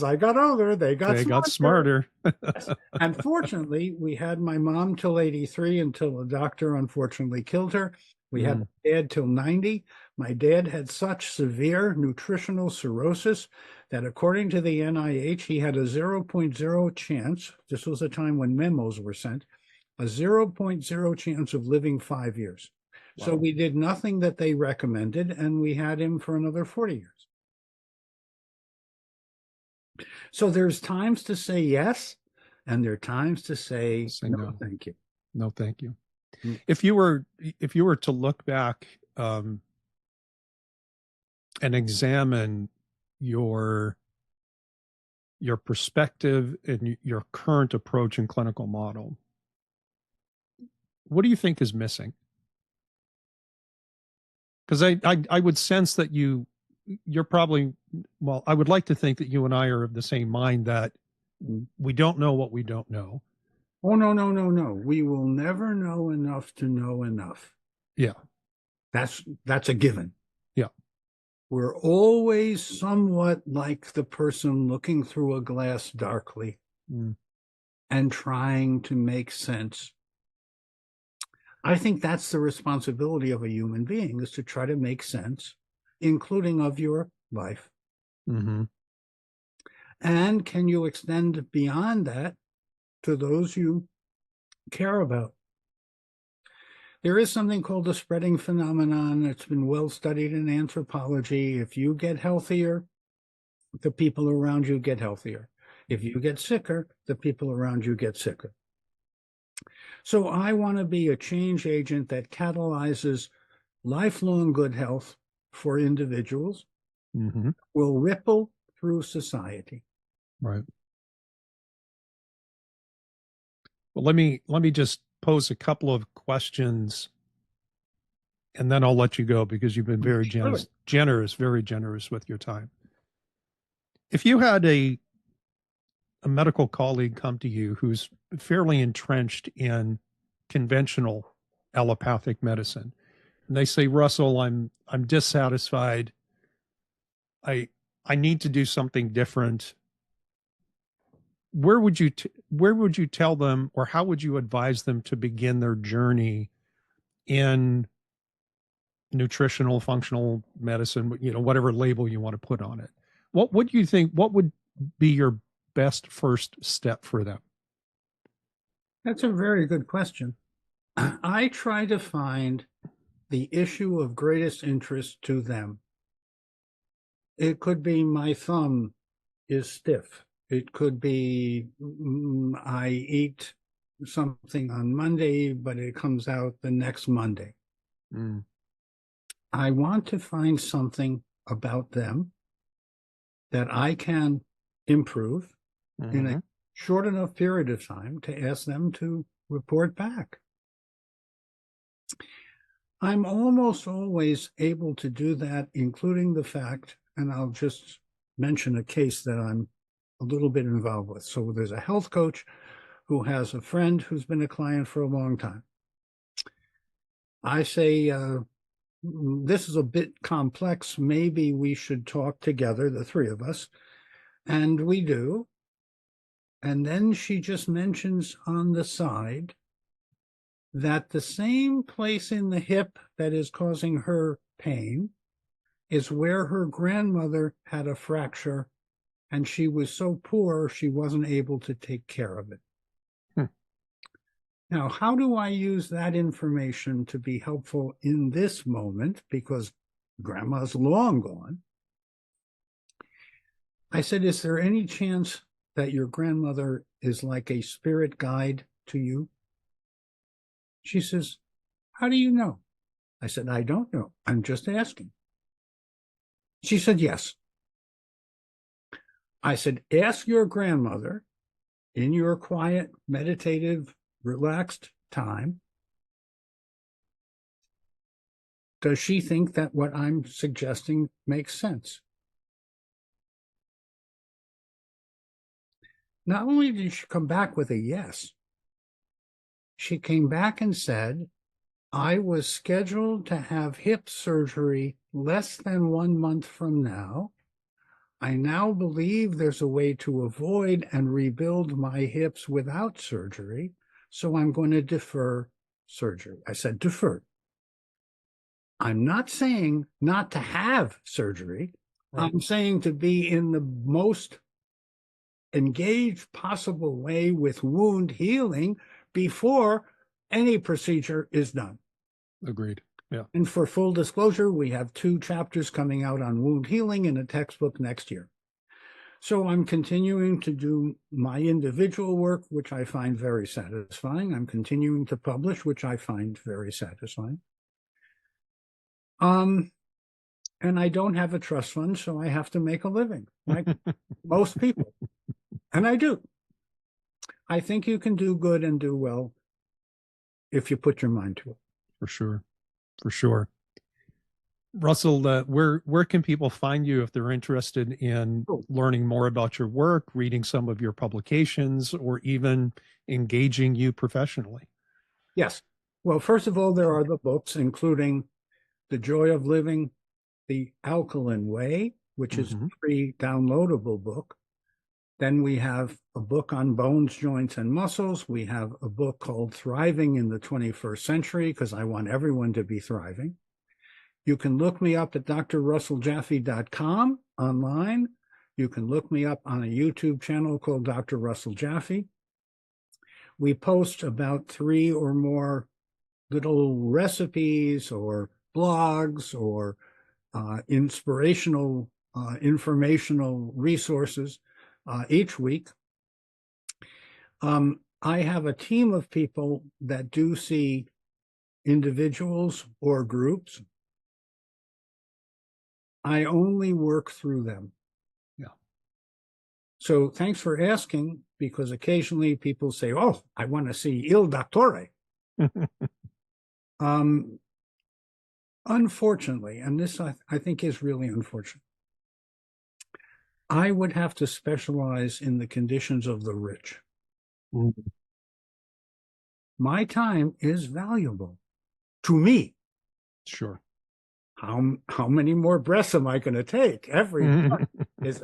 I got older, they got smarter. Yes. And fortunately, we had my mom till 83 until a doctor unfortunately killed her. We had my dad till 90. My dad had such severe nutritional cirrhosis that according to the NIH, he had a 0.0 chance. This was a time when memos were sent, a 0.0 chance of living 5 years. Wow. So we did nothing that they recommended, and we had him for another 40 years. So there's times to say yes, and there are times to say no, thank you. No, thank you. If you were to look back and examine your perspective and your current approach in clinical model, what do you think is missing? Because I would sense that you're probably, well, I would like to think that you and I are of the same mind that we don't know what we don't know. Oh, no. We will never know enough to know enough. Yeah. That's a given. Yeah. We're always somewhat like the person looking through a glass darkly and trying to make sense. I think that's the responsibility of a human being, is to try to make sense, including of your life. And can you extend beyond that to those you care about? There is something called the spreading phenomenon. It's been well studied in anthropology. If you get healthier, the people around you get healthier. If you get sicker, the people around you get sicker. So I want to be a change agent that catalyzes lifelong good health for individuals, will ripple through society. Right. Well, let me just pose a couple of questions, and then I'll let you go because you've been very very generous with your time. If you had a medical colleague come to you who's fairly entrenched in conventional allopathic medicine, and they say, Russell, I'm dissatisfied. I need to do something different. Where would you tell them, or how would you advise them to begin their journey in nutritional functional medicine, whatever label you want to put on it? What would you think, what would be your best first step for them? That's a very good question. I try to find the issue of greatest interest to them. It could be my thumb is stiff. It could be I eat something on Monday, but it comes out the next Monday. I want to find something about them that I can improve in a short enough period of time to ask them to report back. I'm almost always able to do that, including the fact, and I'll just mention a case that I'm a little bit involved with. So there's a health coach who has a friend who's been a client for a long time. I say, this is a bit complex. Maybe we should talk together, the three of us. And we do. And then she just mentions on the side that the same place in the hip that is causing her pain is where her grandmother had a fracture, and she was so poor she wasn't able to take care of it. Now, how do I use that information to be helpful in this moment? Because grandma's long gone. I said, is there any chance that your grandmother is like a spirit guide to you? She says, how do you know? I said, I don't know. I'm just asking. She said, yes. I said, ask your grandmother in your quiet, meditative, relaxed time, does she think that what I'm suggesting makes sense? Not only did she come back with a yes, she came back and said, I was scheduled to have hip surgery less than 1 month from now. I now believe there's a way to avoid and rebuild my hips without surgery, so I'm going to defer surgery. I said defer. I'm not saying not to have surgery. Right. I'm saying to be in the most engaged possible way with wound healing before any procedure is done. Agreed. Yeah. And for full disclosure, we have 2 chapters coming out on wound healing in a textbook next year. So I'm continuing to do my individual work, which I find very satisfying. I'm continuing to publish, which I find very satisfying. And I don't have a trust fund, so I have to make a living, like most people. And I do. I think you can do good and do well if you put your mind to it. For sure. For sure. Russell, where can people find you if they're interested in learning more about your work, reading some of your publications, or even engaging you professionally? Yes. Well, first of all, there are the books, including The Joy of Living the Alkaline Way, which is a free downloadable book. Then we have a book on bones, joints, and muscles. We have a book called Thriving in the 21st Century, because I want everyone to be thriving. You can look me up at drrusselljaffe.com online. You can look me up on a YouTube channel called Dr. Russell Jaffe. We post about 3 or more little recipes or blogs or inspirational, informational resources each week. I have a team of people that do see individuals or groups. I only work through them. Yeah. So thanks for asking, because occasionally people say, oh, I want to see Il Dottore. Unfortunately, and this I think is really unfortunate, I would have to specialize in the conditions of the rich. My time is valuable to me. Sure. How many more breaths am I going to take? Every month is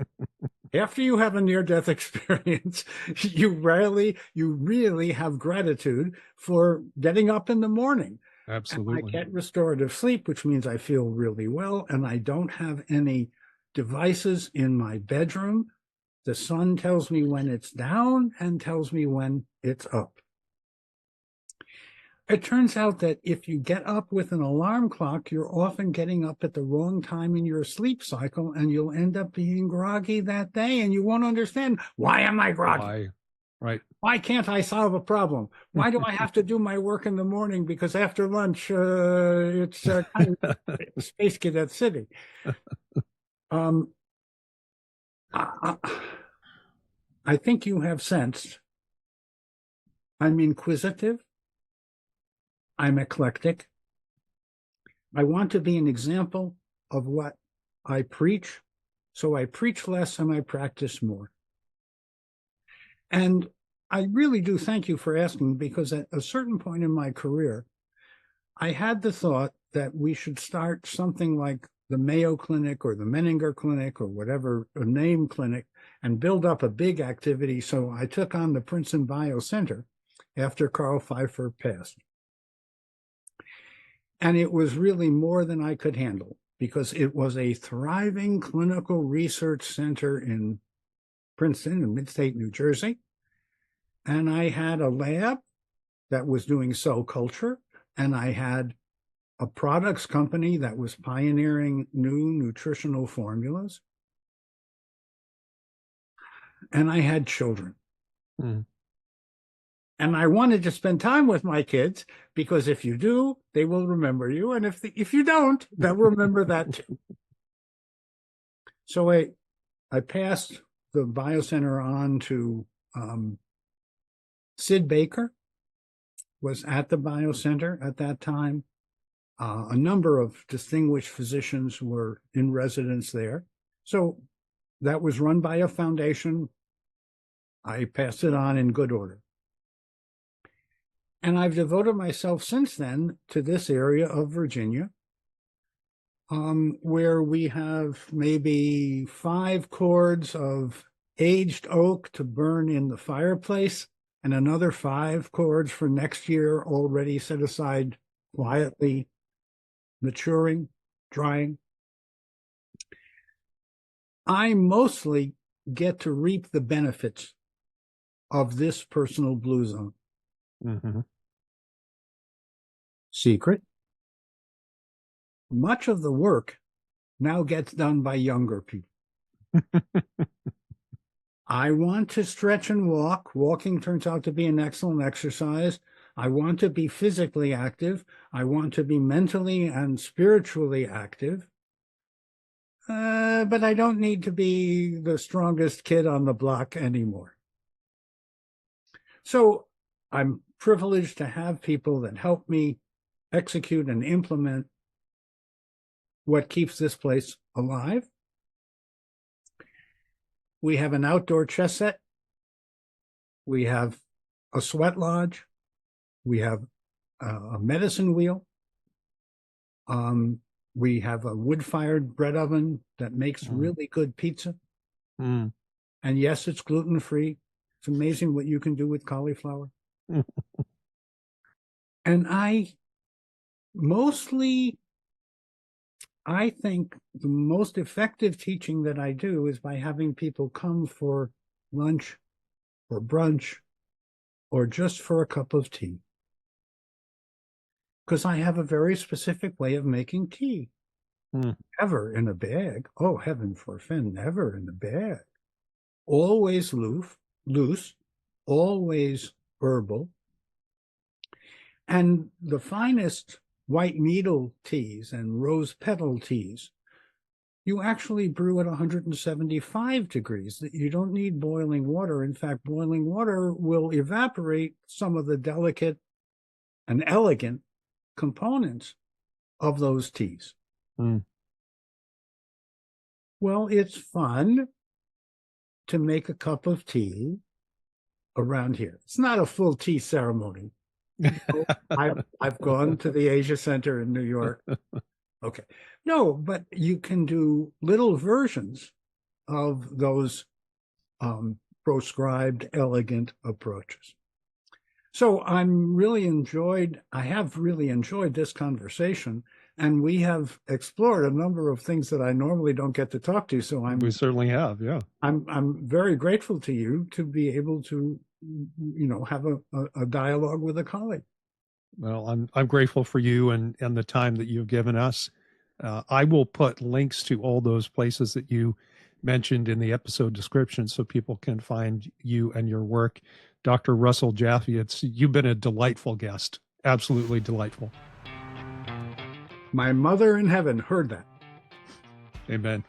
after you have a near-death experience, you really have gratitude for getting up in the morning. Absolutely. And I get restorative sleep, which means I feel really well, and I don't have any devices in my bedroom. The sun tells me when it's down and tells me when it's up. It turns out that if you get up with an alarm clock, you're often getting up at the wrong time in your sleep cycle, and you'll end up being groggy that day, and you won't understand, why am I groggy? Why? Right. Why can't I solve a problem? Why do I have to do my work in the morning? Because after lunch, it's kind of Space Cadet City. I think you have sensed I'm inquisitive. I'm eclectic. I want to be an example of what I preach, so I preach less and I practice more. And I really do thank you for asking, because at a certain point in my career, I had the thought that we should start something like the Mayo Clinic or the Menninger Clinic or whatever, a name clinic, and build up a big activity. So I took on the Princeton Bio Center after Carl Pfeiffer passed. And it was really more than I could handle, because it was a thriving clinical research center in Princeton, in mid-state New Jersey. And I had a lab that was doing cell culture, and I had a products company that was pioneering new nutritional formulas. And I had children. And I wanted to spend time with my kids, because if you do, they will remember you. And if you don't, they'll remember that too. So I passed the biocenter on to Sid Baker, was at the biocenter at that time. A number of distinguished physicians were in residence there. So that was run by a foundation. I passed it on in good order. And I've devoted myself since then to this area of Virginia, where we have maybe 5 cords of aged oak to burn in the fireplace, and another 5 cords for next year already set aside, quietly maturing, drying. I mostly get to reap the benefits of this personal blue zone. Mm-hmm. Secret: much of the work now gets done by younger people. I want to stretch and walk. Walking turns out to be an excellent exercise. I want to be physically active. I want to be mentally and spiritually active. But I don't need to be the strongest kid on the block anymore. So I'm privileged to have people that help me execute and implement what keeps this place alive. We have an outdoor chess set. We have a sweat lodge. We have a medicine wheel. We have a wood-fired bread oven that makes really good pizza. Mm. And yes, it's gluten-free. It's amazing what you can do with cauliflower. And I think the most effective teaching that I do is by having people come for lunch or brunch or just for a cup of tea. Because I have a very specific way of making tea. Never in a bag. Oh, heaven forfend, never in a bag. Always loose, always herbal. And the finest white needle teas and rose petal teas, you actually brew at 175 degrees. You don't need boiling water. In fact, boiling water will evaporate some of the delicate and elegant components of those teas. Well, it's fun to make a cup of tea around here. It's not a full tea ceremony. I've gone to the Asia Center in New York. Okay. No, but you can do little versions of those proscribed, elegant approaches. So I have really enjoyed this conversation, and we have explored a number of things that I normally don't get to talk to. So we certainly have, yeah. I'm very grateful to you to be able to, have a dialogue with a colleague. Well, I'm grateful for you and the time that you've given us. I will put links to all those places that you mentioned in the episode description so people can find you and your work. Dr. Russell Jaffe, you've been a delightful guest. Absolutely delightful. My mother in heaven heard that. Amen.